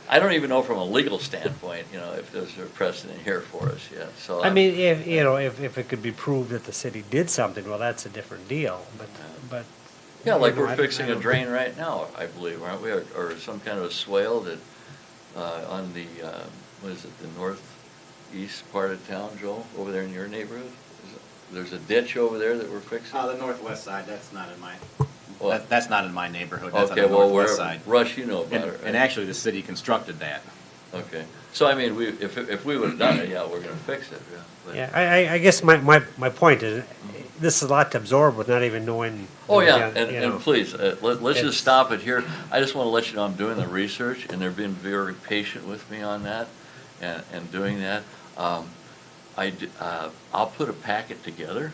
I don't even know from a legal standpoint, you know, if there's a precedent here for us yet, so. I mean, if, you know, if it could be proved that the city did something, well, that's a different deal, but. Yeah, like you know, we're I fixing a don't- drain right now, I believe, aren't we, or some kind of a swale that, on the, what is it, the northeast part of town, Joel, over there in your neighborhood? There's a ditch over there that we're fixing? The northwest side, that's not in my, What? that's not in my neighborhood, that's on Okay, the well, northwest where, side. Rush, you know about it, right? And actually, the city constructed that. Okay, so I mean, if we would've done it, yeah, we're gonna fix it, yeah. but- Yeah, I guess my point is, this is a lot to absorb with not even knowing. Oh, yeah, you know. and please, let's It's- just stop it here. I just wanna let you know I'm doing the research, and they're being very patient with me on that, and doing that. I'll put a packet together,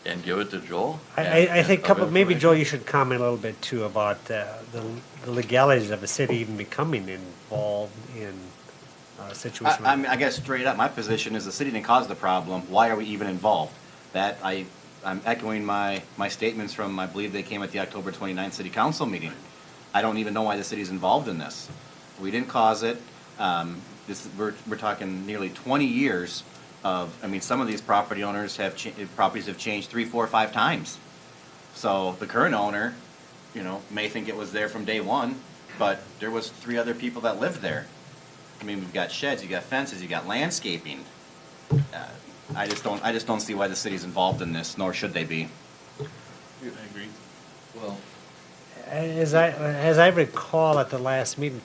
and give it to Joel. I think of maybe, Joe, information. you should comment a little bit too about the legalities of a city even becoming involved in a situation. I mean, I guess straight up, my position is the city didn't cause the problem, why are we even involved? That, I'm echoing my statements from, I believe they came at the October 29th city council meeting. I don't even know why the city's involved in this. We didn't cause it, we're talking nearly 20 years of, I mean, some of these property owners properties have changed 3, 4, 5 times. So the current owner, you know, may think it was there from day one, but there was 3 other people that lived there. I mean, we've got sheds, you got fences, you got landscaping. I just don't see why the city's involved in this, nor should they be. I agree. Well, As I recall at the last meeting,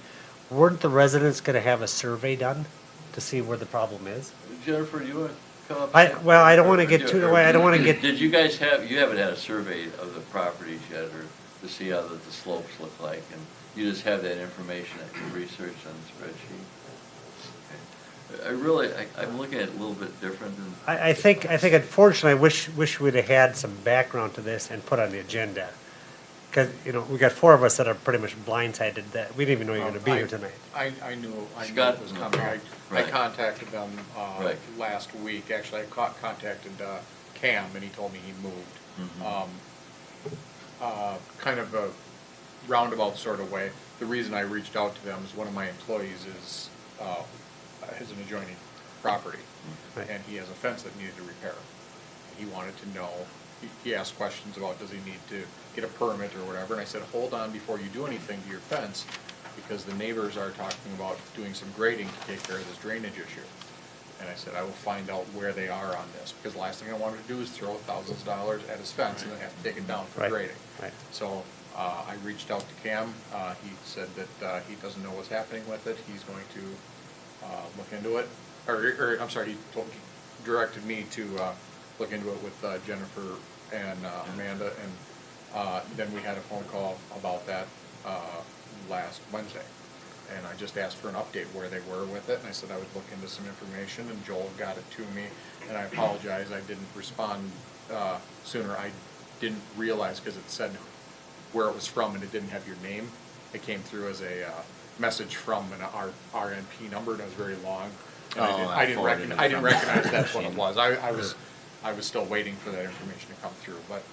weren't the residents gonna have a survey done to see where the problem is? Jennifer, you want to come up? I don't wanna get too, I don't wanna get. Did you haven't had a survey of the properties yet, or to see how the slopes look like, and You just have that information that you researched on the spreadsheet? Okay. I really, I'm looking at it a little bit different than. I think unfortunately, I wish we'd have had some background to this and put on the agenda. Because, you know, we got four of us that are pretty much blindsided that we didn't even know you were gonna be here tonight. I knew Scott it was knew. coming. I Right. contacted them, Right. last week. Actually, I contacted, Cam, and he told me he moved. Mhm. Kind of a roundabout sort of way. The reason I reached out to them is one of my employees has an adjoining property, Right. and he has a fence that needed repair. He wanted to know, he asked questions about, does he need to get a permit or whatever, and I said, hold on before you do anything to your fence, because the neighbors are talking about doing some grading to take care of this drainage issue. And I said, I will find out where they are on this, because the last thing I wanted to do is throw thousands of dollars at his fence and then have to take it down for Right, grading. right. So, I reached out to Cam, he said that, he doesn't know what's happening with it, he's going to, look into it, or, I'm sorry, directed me to, look into it with, Jennifer and, Amanda, and, then we had a phone call about that, last Wednesday. And I just asked for an update where they were with it, and I said I would look into some information, and Joel got it to me, and I apologize, I didn't respond, sooner. I didn't realize, because it said where it was from and it didn't have your name. It came through as a, message from an RNP number, and it was very long. And I didn't recognize that's what it was. I was still waiting for that information to come through, but,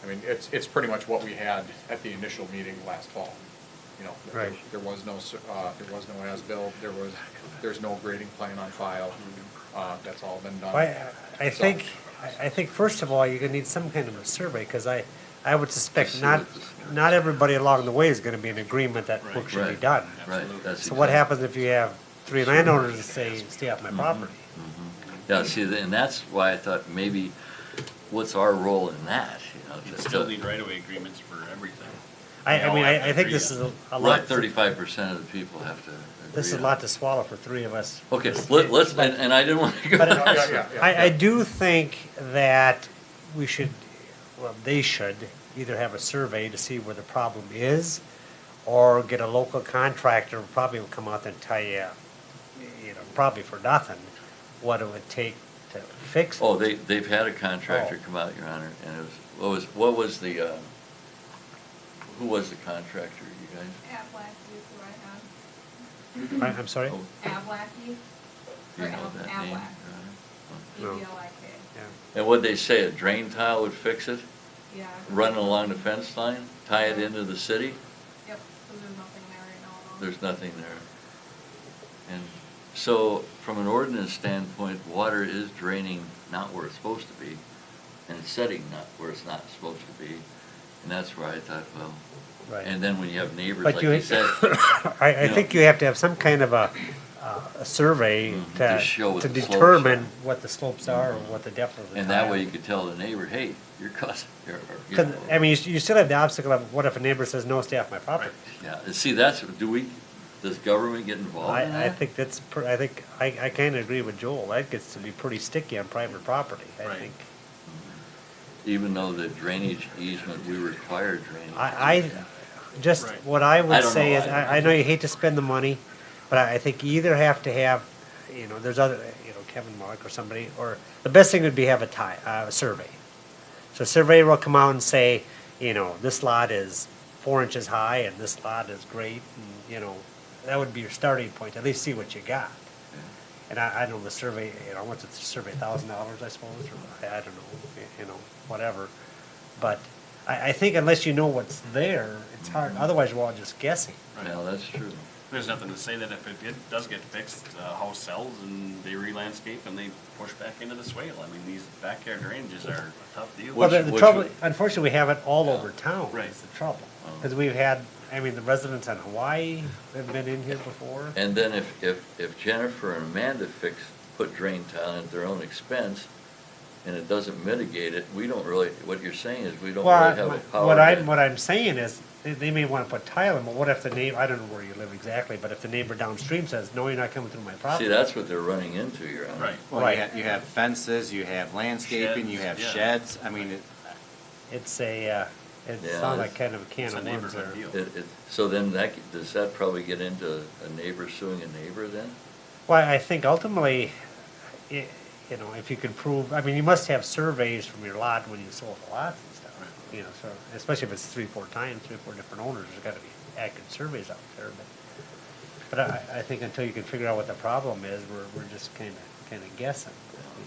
I mean, it's pretty much what we had at the initial meeting last fall. You know, Right. there was no as-built, there's no grading plan on file, that's all been done. I think first of all, you're gonna need some kind of a survey, because I would suspect see not what this- everybody along the way is gonna be in agreement that work should be Right. done. Right, that's. So what exactly- happens if you have three landowners that say, stay off my property? Yeah, see, and that's why I thought maybe, what's our role in that, you know? You just still to- need right-of-way agreements for everything. I They all mean, have to I think agree this on is it. a Right, lot, 35% of the people have to agree. this is a on lot it. to swallow for three of us. Okay, let's, and I didn't want to go. But Yeah. I do think that we should, well, they should either have a survey to see where the problem is, or get a local contractor, probably will come out and tell you, you know, probably for nothing, what it would take to fix it. Oh, they've had a contractor Oh. come out, Your Honor, and it was, what was the, who was the contractor, you guys? Avlacky is who I have. I'm sorry? Oh, Avlacky. do you know that name, Your Avlack. No. AVLIK. Yeah. And what'd they say, a drain tile would fix it, Yeah. running along the fence line, tie it into the city? Yep, so there's nothing there right now. There's nothing there. And so, from an ordinance standpoint, water is draining not where it's supposed to be, and it's setting not where it's not supposed to be. And that's where I thought, well, Right. and then when you have neighbors, But like you- you said, I know. think you have to have some kind of a survey To show what to the slopes determine are. what the slopes are, or what the depth of the and that tile. way you could tell the neighbor, hey, you're causing, or, you 'Cause, know. I mean, you still have the obstacle of, what if a neighbor says, no, stay off my property? Yeah, see, that's, does government get involved in that? I think that's, I kinda agree with Joel, that gets to be pretty sticky on private property, I Right. think. Even though the drainage easement, we require drainage. I just, Right. what I I would don't say know. is, I know you hate to spend the money, but I think you either have to have, you know, there's other, you know, Kevin Mark or somebody, or, the best thing would be have a survey. So a surveyor will come out and say, you know, this lot is 4 inches high, and this lot is great, and, you know, that would be your starting point, at least see what you got. And I know the survey, you know, what's it, survey $1,000, I suppose, or, I don't know, you know, whatever. But I think unless you know what's there, it's hard, otherwise we're all just guessing. Yeah, that's true. There's nothing to say that if does get fixed, house sells and they re-landscape and they push back into the swale. I mean, these backyard drainages are a tough deal. Well, the Which- trouble, unfortunately, we have it all over town, Right. is the trouble. Oh. Because we've had, I mean, the residents in Hawaii have been in here before. And then if Jennifer and Amanda put drain tile at their own expense, and it doesn't mitigate it, we don't really, what you're saying is we don't really have a power. What I'm saying is, they may want to put tile in, but what if the neighbor, I don't know where you live exactly, but if the neighbor downstream says, no, you're not coming through my property. See, that's what they're running into, Your Honor. Right. Well, Right. you have fences, you have landscaping, you have Sheds, yeah. sheds, I mean, It's a, It Yeah, sounds like it's- kind of a can It's a of worms there. neighborhood deal. So then does that probably get into a neighbor suing a neighbor then? Well, I think ultimately, you know, if you can prove, I mean, you must have surveys from your lot when you sold the lots and stuff. You know, so, especially if it's 3-4 times, 3-4 different owners, there's gotta be accurate surveys out there, but I think until you can figure out what the problem is, we're just kinda guessing,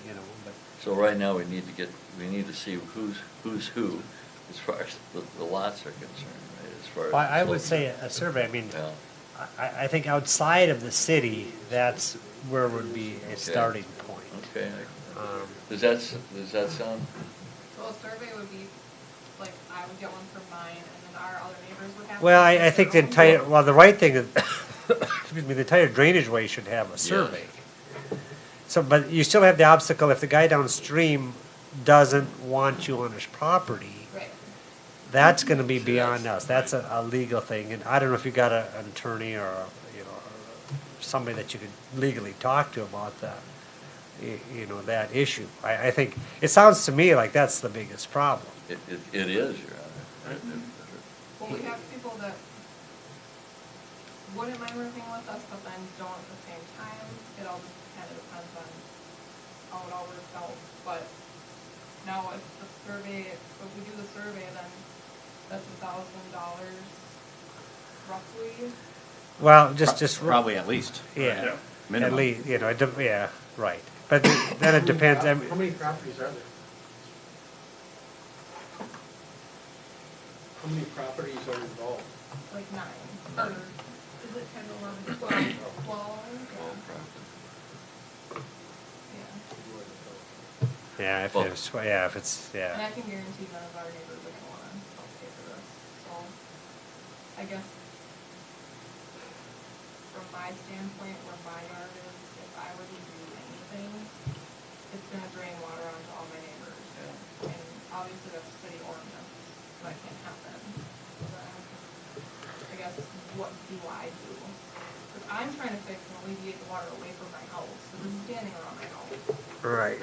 you know, but. So right now, we need to see who's who as far as the lots are concerned, right? As far as. Well, I would say a survey, I mean, Yeah. I think outside of the city, that's where would be a Okay. starting point. Okay. Um, Does that sound? So a survey would be, like, I would get one for mine, and then our other neighbors would have. Well, one I for think the their own. entire, well, the right thing is, excuse me, the entire drainage way should have a survey. So, but you still have the obstacle, if the guy downstream doesn't want you on his property, Right. that's gonna be beyond us, that's a legal thing, and I don't know if you got an attorney or, you know, or somebody that you could legally talk to about that, you know, that issue. I think, it sounds to me like that's the biggest problem. It is, Your Honor. Well, we have people that wouldn't mind working with us, but then don't at the same time. It all just kind of depends on how it all works out. But now if the survey, if we do the survey, then that's $1,000 roughly. Well, just. Probably at least. Yeah, at Minimum. least, you know, yeah, right, but then it depends, I mean. How many properties are there? How many properties are involved? Like 9, or is it 10, 11, 12, 12? Yeah. Yeah, if it's, yeah, if it's, And yeah. I can guarantee none of our neighbors are gonna wanna help pay for this, so, I guess, from my standpoint, where my yard is, if I were to do anything, it's gonna drain water onto all my neighbors. And obviously that's city ordinance, so that can't happen. So then, I guess, what do I do? Cause I'm trying to fix and alleviate the water away from my house, cause it's standing around my house. Right.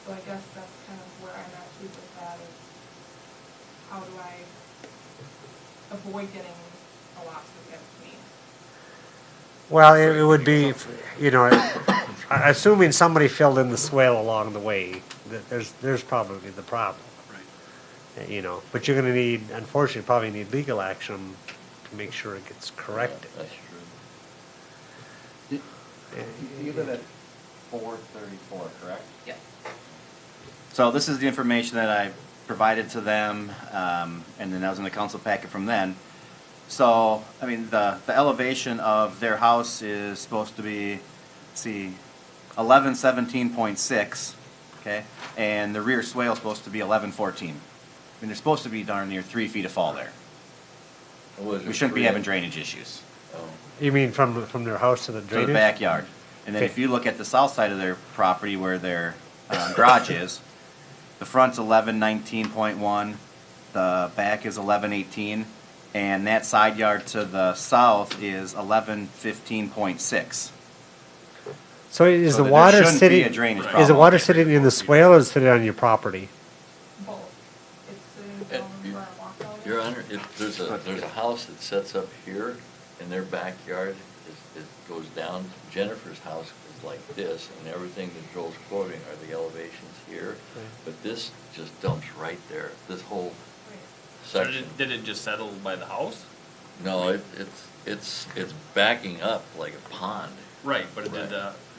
So I guess that's kind of where I'm at too with that is, how do I avoid getting a lawsuit against me? Well, it would be, you know, assuming somebody filled in the swale along the way, there's probably the problem. Right. You know, but you're gonna need, unfortunately, probably need legal action to make sure it gets corrected. That's true. You live at 434, correct? Yes. So this is the information that I provided to them, and then that was in the council packet from then. So, I mean, the elevation of their house is supposed to be, let's see, 1117.6, okay? And the rear swale is supposed to be 1114. I mean, there's supposed to be darn near 3 feet of fall there. We shouldn't be having drainage issues. Oh, You mean from their house to the To drainage? the backyard. And then if Okay. you look at the south side of their property where their garage is, the front's 1119.1, the back is 1118, and that side yard to the south is 1115.6. So is So the there water shouldn't be sitting, a drainage is the problem. water sitting in the swale or is it sitting on your property? Both. It's sitting And down where I walk out. Your Honor, there's a house that sets up here, and their backyard goes down. Jennifer's house is like this, and everything that Joel's quoting are the elevations here. But this just dumps right there, this whole Right. So section. did it just settle by the house? No, it's backing up like a pond. Right, but Right.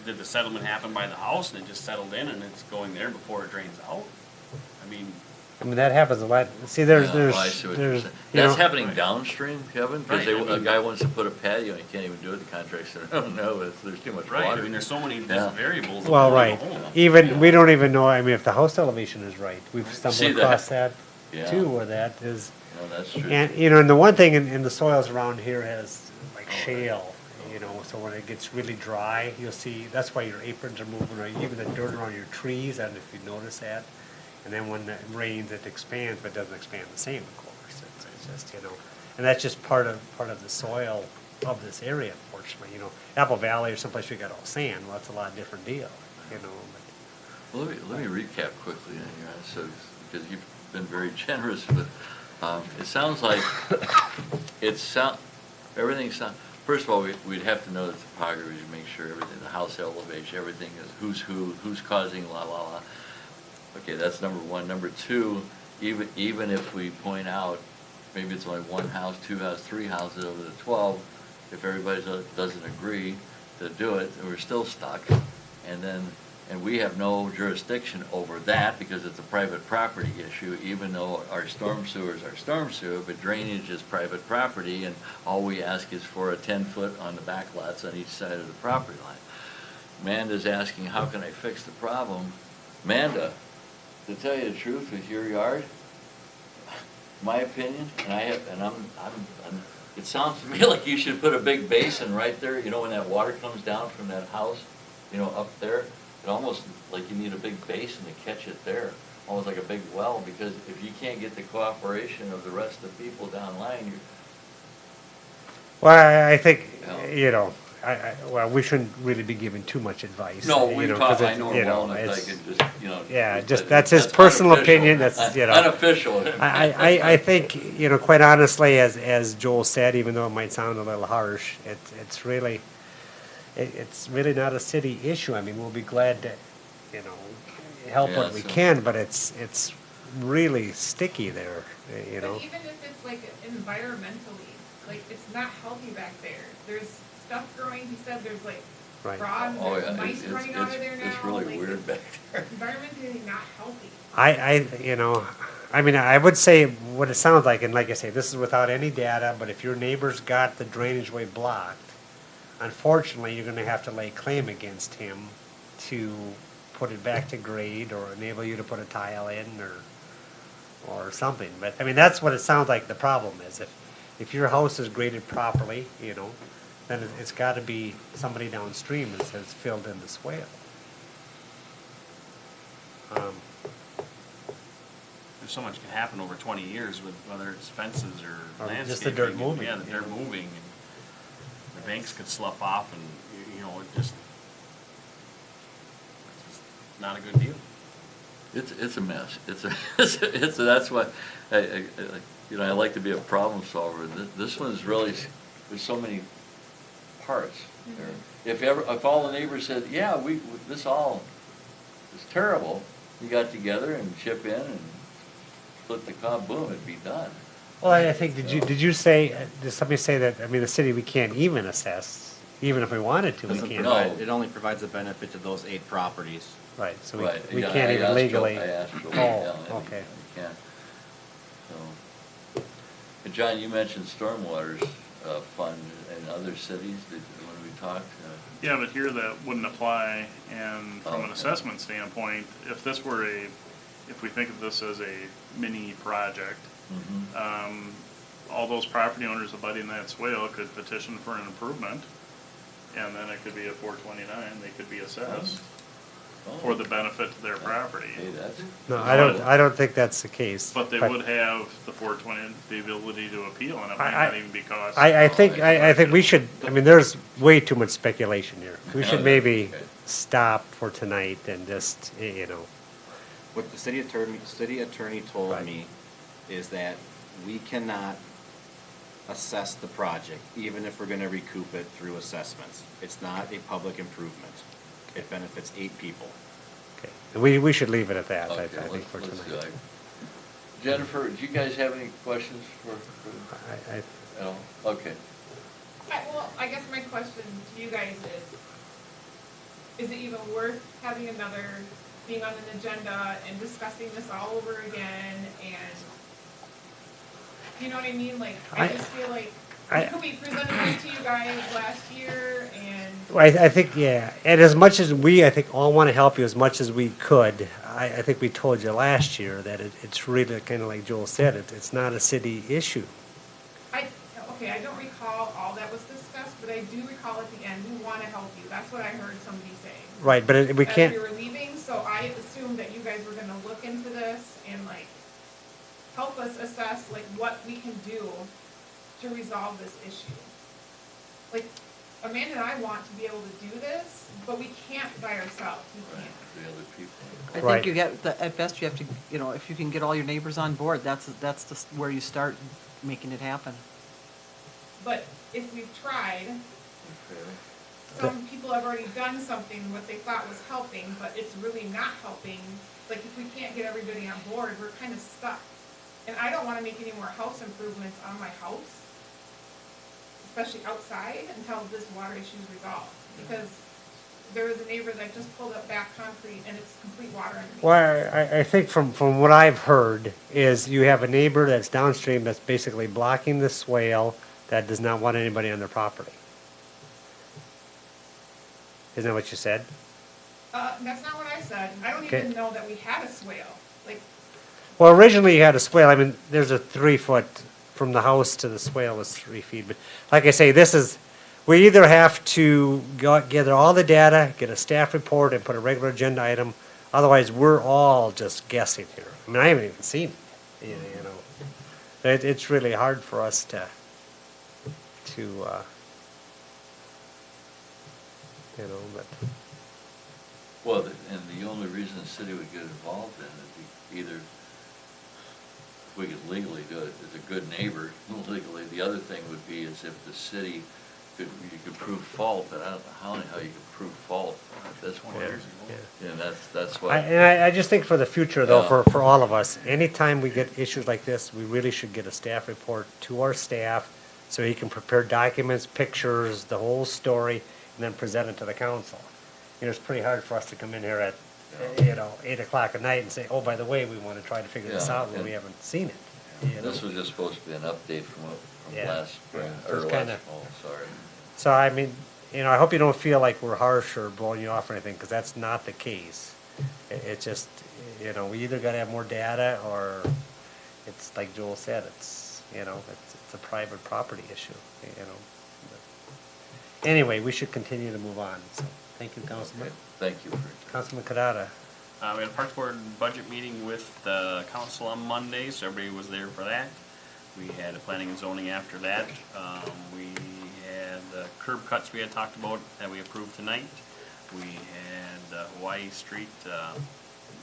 did the settlement happen by the house and it just settled in and it's going there before it drains out? I mean, I mean, that happens a lot. See, there's, Yeah, I see what you're there's, saying. you That's know, happening downstream, Kevin, because Right, I a mean- guy wants to put a patio, and he can't even do it, the contractor said, oh, no, there's too much right, I water. mean, there's so many Yeah. different variables. well, of right. the home. Even, we don't even know, I mean, if the house elevation is right. We've See stumbled that. across that Yeah. too, where that is. No, that's true. And, you know, and the one thing in the soils around here has like shale, you know, so when it gets really dry, you'll see, that's why your aprons are moving, or even the dirt around your trees, I don't know if you notice that. And then when it rains, it expands, but it doesn't expand the same, of course. It's just, you know, and that's just part of the soil of this area, unfortunately, you know. Apple Valley or someplace we got all sand, well, that's a lot different deal, you know, but. Well, let me recap quickly, then, Your Honor, so, because been very generous, but it sounds like, everything sounds, first of all, we'd have to know the topography to make sure everything, the house elevation, everything is who's who, who's causing la la la. Okay, that's number one. Number two, even if we point out, maybe it's only one house, two houses, three houses over the 12, if everybody doesn't agree to do it, then we're still stuck. And we have no jurisdiction over that because it's a private property issue, even though our storm sewer is our storm sewer, but drainage is private property, and all we ask is for a 10-foot on the back lots on each side of the property line. Amanda's asking, how can I fix the problem? Amanda, to tell you the truth, with your yard, my opinion, it sounds to me like you should put a big basin right there, you know, when that water comes down from that house, you know, up there, it almost like you need a big basin to catch it there, almost like a big well, because if you can't get the cooperation of the rest of the people down line, Well, I think, Yeah. you know, well, we shouldn't really be giving too much advice. no, you we know, talk, 'cause I know you well enough, I it's- can just, you know. Yeah, but just, that's his personal unofficial. opinion, that's, you know. Unofficial. I think, you know, quite honestly, as Joel said, even though it might sound a little harsh, it's really not a city issue. I mean, we'll be glad to, you know, help Yeah, what we so- can, but it's really sticky there, you know. But even if it's like environmentally, like it's not healthy back there. There's stuff growing, he said there's like Right. frogs, Oh, there's yeah, mice running out of there now. it's really like, weird back there. Environmentally not healthy. You know, I mean, I would say what it sounds like, and like I say, this is without any data, but if your neighbor's got the drainage way blocked, unfortunately, you're gonna have to lay claim against him to put it back to grade or enable you to put a tile in or something. But, I mean, that's what it sounds like the problem is. If your house is graded properly, you know, then it's gotta be somebody downstream that has filled in the swale. There's so much can happen over 20 years with whether it's fences or Or landscaping. just the dirt moving. Yeah, the dirt moving. And the banks could slough off and, you know, it's just not a good deal. It's a mess. That's why, you know, I like to be a problem solver. This one's really, there's so many parts there. If all the neighbors said, yeah, this all is terrible, you got together and chip in and split the cob, boom, it'd be done. Well, I think, did you say, did somebody say that, I mean, the city, we can't even assess, even if we wanted to, we Doesn't can't. provide, it only provides a benefit to those 8 properties. Right, so Right, we yeah, can't I even asked legally. Joe- I asked Joe, Oh, yeah, okay. You can't. So, and John, you mentioned stormwater's fund in other cities, when we talked. Yeah, but here that wouldn't apply, and from an Okay. assessment standpoint, if we think of this as a mini project, Mhm. all those property owners abutting that swale could petition for an improvement, and then it could be a 429, they could be assessed Oh. for the benefit to their property. Hey, that's. No, I don't think that's the case. But they would have the 420, the ability to appeal, and it might not even be cost. I think we should, I mean, there's way too much speculation here. We should Okay, maybe okay. stop for tonight and just, you know, What the city attorney told Right. me is that we cannot assess the project, even if we're gonna recoup it through assessments. It's not a public improvement. It benefits 8 people. okay. We should leave it at that, I Okay, think, for let's do tonight. it. Jennifer, do you guys have any questions for, I- no? Okay. Well, I guess my question to you guys is it even worth having being on an agenda and discussing this all over again and, you know what I mean? Like, I just feel like, we presented this to you guys last year and. I think, yeah, and as much as we, I think, all want to help you as much as we could, I think we told you last year that it's really kind of like Joel said, it's not a city issue. Okay, I don't recall all that was discussed, but I do recall at the end, we want to help you. That's what I heard somebody say. Right, but we As can't, we were leaving, so I assumed that you guys were gonna look into this and like, help us assess like what we can do to resolve this issue. Like, Amanda and I want to be able to do this, but we can't by ourselves. We can't. The other people. I Right. think you get, at best, you have to, if you can get all your neighbors on board, that's where you start making it happen. But if we've tried, Okay. some people have already done something what they thought was helping, but it's really not helping. Like, if we can't get everybody on board, we're kind of stuck. And I don't want to make any more house improvements on my house, especially outside, until this water issue is resolved. Because there was a neighbor that just pulled up back concrete and it's complete water underneath. Well, I think from what I've heard is you have a neighbor that's downstream that's basically blocking the swale that does not want anybody on their property. Isn't that what you said? That's not what I said. I don't Okay. even know that we had a swale. Like, Well, originally you had a swale. I mean, there's a 3 foot from the house to the swale is 3 feet. But like I say, we either have to gather all the data, get a staff report, and put a regular agenda item. Otherwise, we're all just guessing here. I mean, I haven't even seen it. You know, it's really hard for us to but. Well, and the only reason the city would get involved in it, either if we could legally do it as a good neighbor, legally, the other thing would be is if the city you could prove fault, but I don't know how you could prove fault at this point. Yeah. And that's what. I just think for the future, though, Yeah. for all of us, anytime we get issues like this, we really should get a staff report to our staff so he can prepare documents, pictures, the whole story, and then present it to the council. You know, it's pretty hard for us to come in here at, 8 o'clock at night and say, oh, by the way, we want to try to figure this Yeah, out when and- we haven't seen it. You know? This was just supposed to be an update from Yeah. last spring, So or it's last kinda- fall, sorry. So, I mean, I hope you don't feel like we're harsh or blowing you off or anything, because that's not the case. It's just, we either got to have more data or it's like Joel said, it's a private property issue, But anyway, we should continue to move on. So, thank you, Councilman. Thank you for. Councilman Kadada. We had a Parks Board budget meeting with the council on Monday, so everybody was there for that. We had a planning and zoning after that. We had the curb cuts we had talked about that we approved tonight. We had the Hawaii Street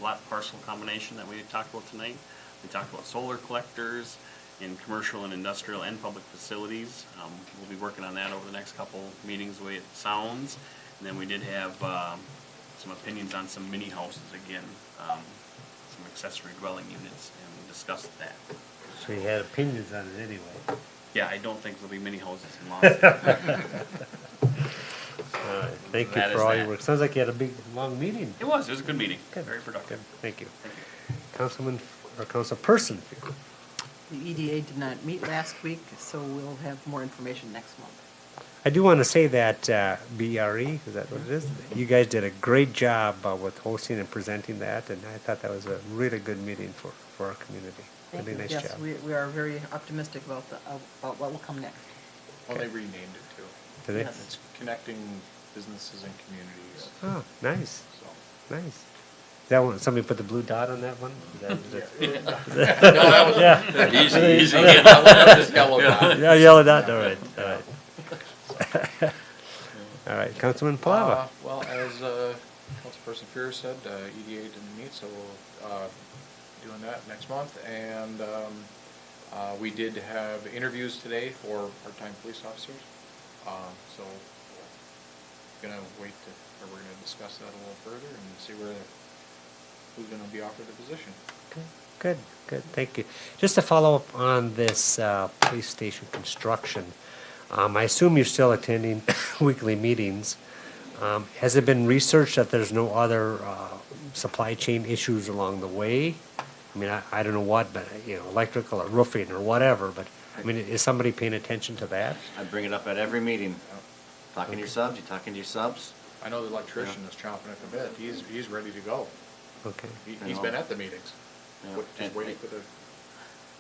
lot parcel combination that we had talked about tonight. We talked about solar collectors in commercial and industrial and public facilities. We'll be working on that over the next couple meetings, the way it sounds. And then we did have some opinions on some mini houses again, some accessory dwelling units, and we discussed that. So you had opinions on it anyway. Yeah, I don't think there'll be many houses in Lawrence. All right, thank you That is for all your that. work. Sounds like you had a big, long meeting. It was a good meeting, Good. very productive. Good, thank you. Thank you. Councilman, or Councilperson. The EDA did not meet last week, so we'll have more information next month. I do want to say that BRE, is that what it is? You guys did a great job with hosting and presenting that, and I thought that was a really good meeting for our community. Thank Really you. nice Yes, job. we are very optimistic about what will come next. Well, they renamed it too. Did they? Yes. It's connecting businesses and communities, Oh, nice, so. nice. Is that one, somebody put the blue dot on that one? Is that- No, that was, Yeah. Easy. that was just yellow dot. Yeah, yellow dot, all right, all right. All right, Councilman Palava. Well, as Councilperson Fear said, EDA didn't meet, so we'll doing that next month. And we did have interviews today for part-time police officers. So we're gonna discuss that a little further and see who's gonna be offered the position. Good, good, thank you. Just to follow up on this police station construction, I assume you're still attending weekly meetings. Has it been researched that there's no other supply chain issues along the way? I mean, I don't know what, but, electrical or roofing or whatever, but, I mean, is somebody paying attention to that? I bring it up at every meeting. Talking to your subs, you talking to your subs? I know the electrician is chomping at the bit. He's ready to go. Okay. He's been at the meetings. Yeah. Just waiting for the.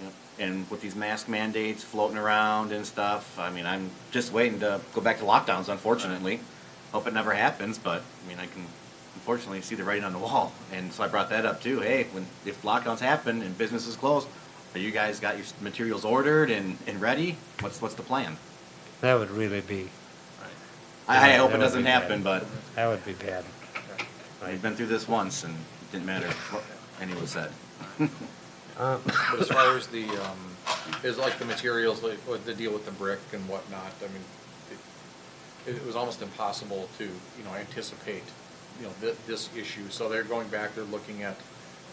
Yep. And with these mask mandates floating around and stuff, I mean, I'm just waiting to go back to lockdowns, unfortunately. Hope it never happens, but, I mean, I can unfortunately see the writing on the wall. And so I brought that up too. Hey, if lockdowns happen and businesses close, have you guys got your materials ordered and ready? What's the plan? That would really be, I hope That it would doesn't be bad. happen, but That would be bad. we've been through this once and it didn't matter what anyone said. But as far as the, is like the materials, like, what the deal with the brick and whatnot, I mean, it was almost impossible to, anticipate, this issue. So they're going back, they're looking at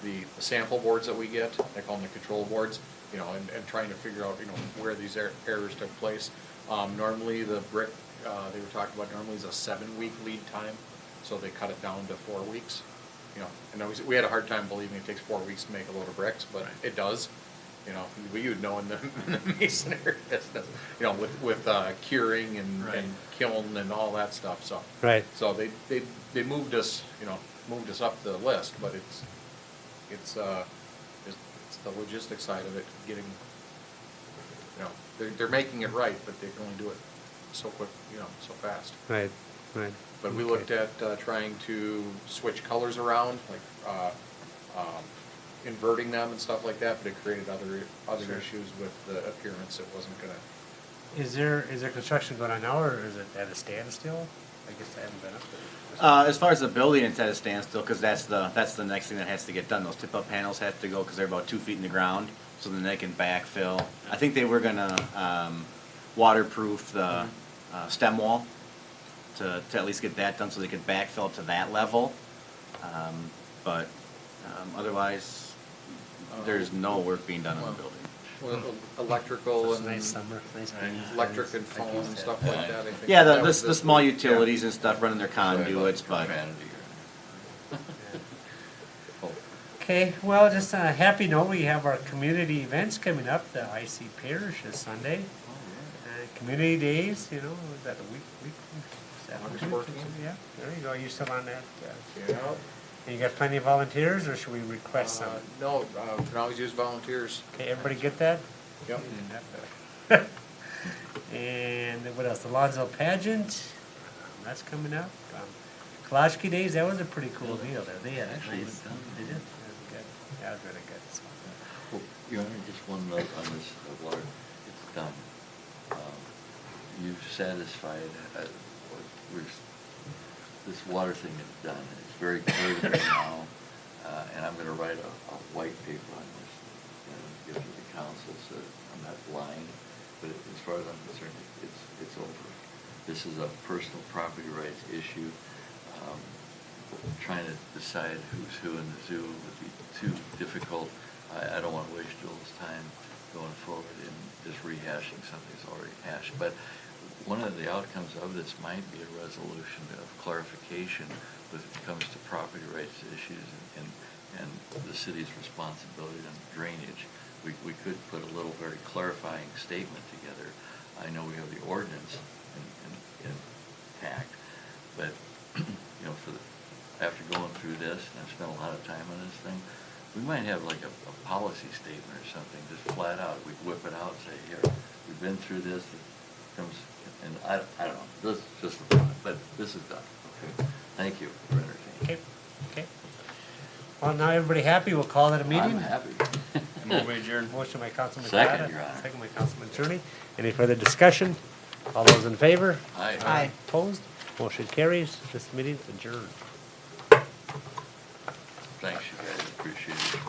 the sample boards that we get, they call them the control boards, and trying to figure out, where these errors took place. Normally, the brick, they were talking about normally is a 7-week lead time, so they cut it down to 4 weeks. And we had a hard time believing it takes 4 weeks to make a load of bricks, but it does. You would know in the masonry business, with curing and kiln and all that stuff, so. Right. So they moved us, moved us up the list, but it's the logistics side of it, getting, they're making it right, but they can only do it so quick, so fast. Right, right. But we Okay. looked at trying to switch colors around, like inverting them and stuff like that, but it created other Sure. issues with the appearance. It wasn't gonna. Is there construction going on now, or is it at a standstill? I guess I haven't been up there. As far as the building, it's at a standstill, because that's the next thing that has to get done. Those tip-up panels have to go, because they're about 2 feet in the ground, so then they can backfill. I think they were gonna waterproof the stem wall to at least get that done, so they could backfill to that level. But otherwise, there's no work being done on the building. Well, electrical It's a and nice summer, nice breeze. electric and phone and stuff like that, I think. Yeah, that the was this small week, yeah. utilities and stuff running their Sorry about conduits, the but. profanity here. Oh, Okay, well, just on a happy note, we have our community events coming up. The IC Parish is Sunday. Community Days, is that a week? Is that August two? 14th. Yeah, there you go. You still on that? Yeah. And you got plenty of volunteers, or should we request some? No, we can always use volunteers. Okay, everybody get that? Yep. And what else? The Lonsdale pageant, that's coming up. Kalashki Days, that was a pretty cool deal there. They had Actually, nice. it's done. They did. That was good. That was really good. So, Well, Your Honor, just one note on this water, it's done. You've satisfied, this water thing is done. It's very clear to me now, and I'm gonna write a white paper on this and give it to the council, so I'm not lying. But as far as I'm concerned, it's over. This is a personal property rights issue. Trying to decide who's who in the zoo would be too difficult. I don't want to waste Joel's time going forward and just rehashing something that's already hashed. But one of the outcomes of this might be a resolution of clarification when it comes to property rights issues and the city's responsibility on drainage. We could put a little very clarifying statement together. I know we have the ordinance intact, but after going through this, and I've spent a lot of time on this thing, we might have like a policy statement or something, just flat out. We whip it out and say, here, we've been through this, it comes, and I don't know, this is just, but this is done. Okay. Thank you for entertaining. okay, okay. Well, now everybody happy, we'll call it a meeting. I'm happy. Move adjourned. Motion by Councilman Second, Kata, Your Honor. second by Councilman Cherney. Any further discussion? All those in favor? Aye. Aye. Opposed? Motion carries. This meeting's adjourned. Thanks, you guys, appreciate it.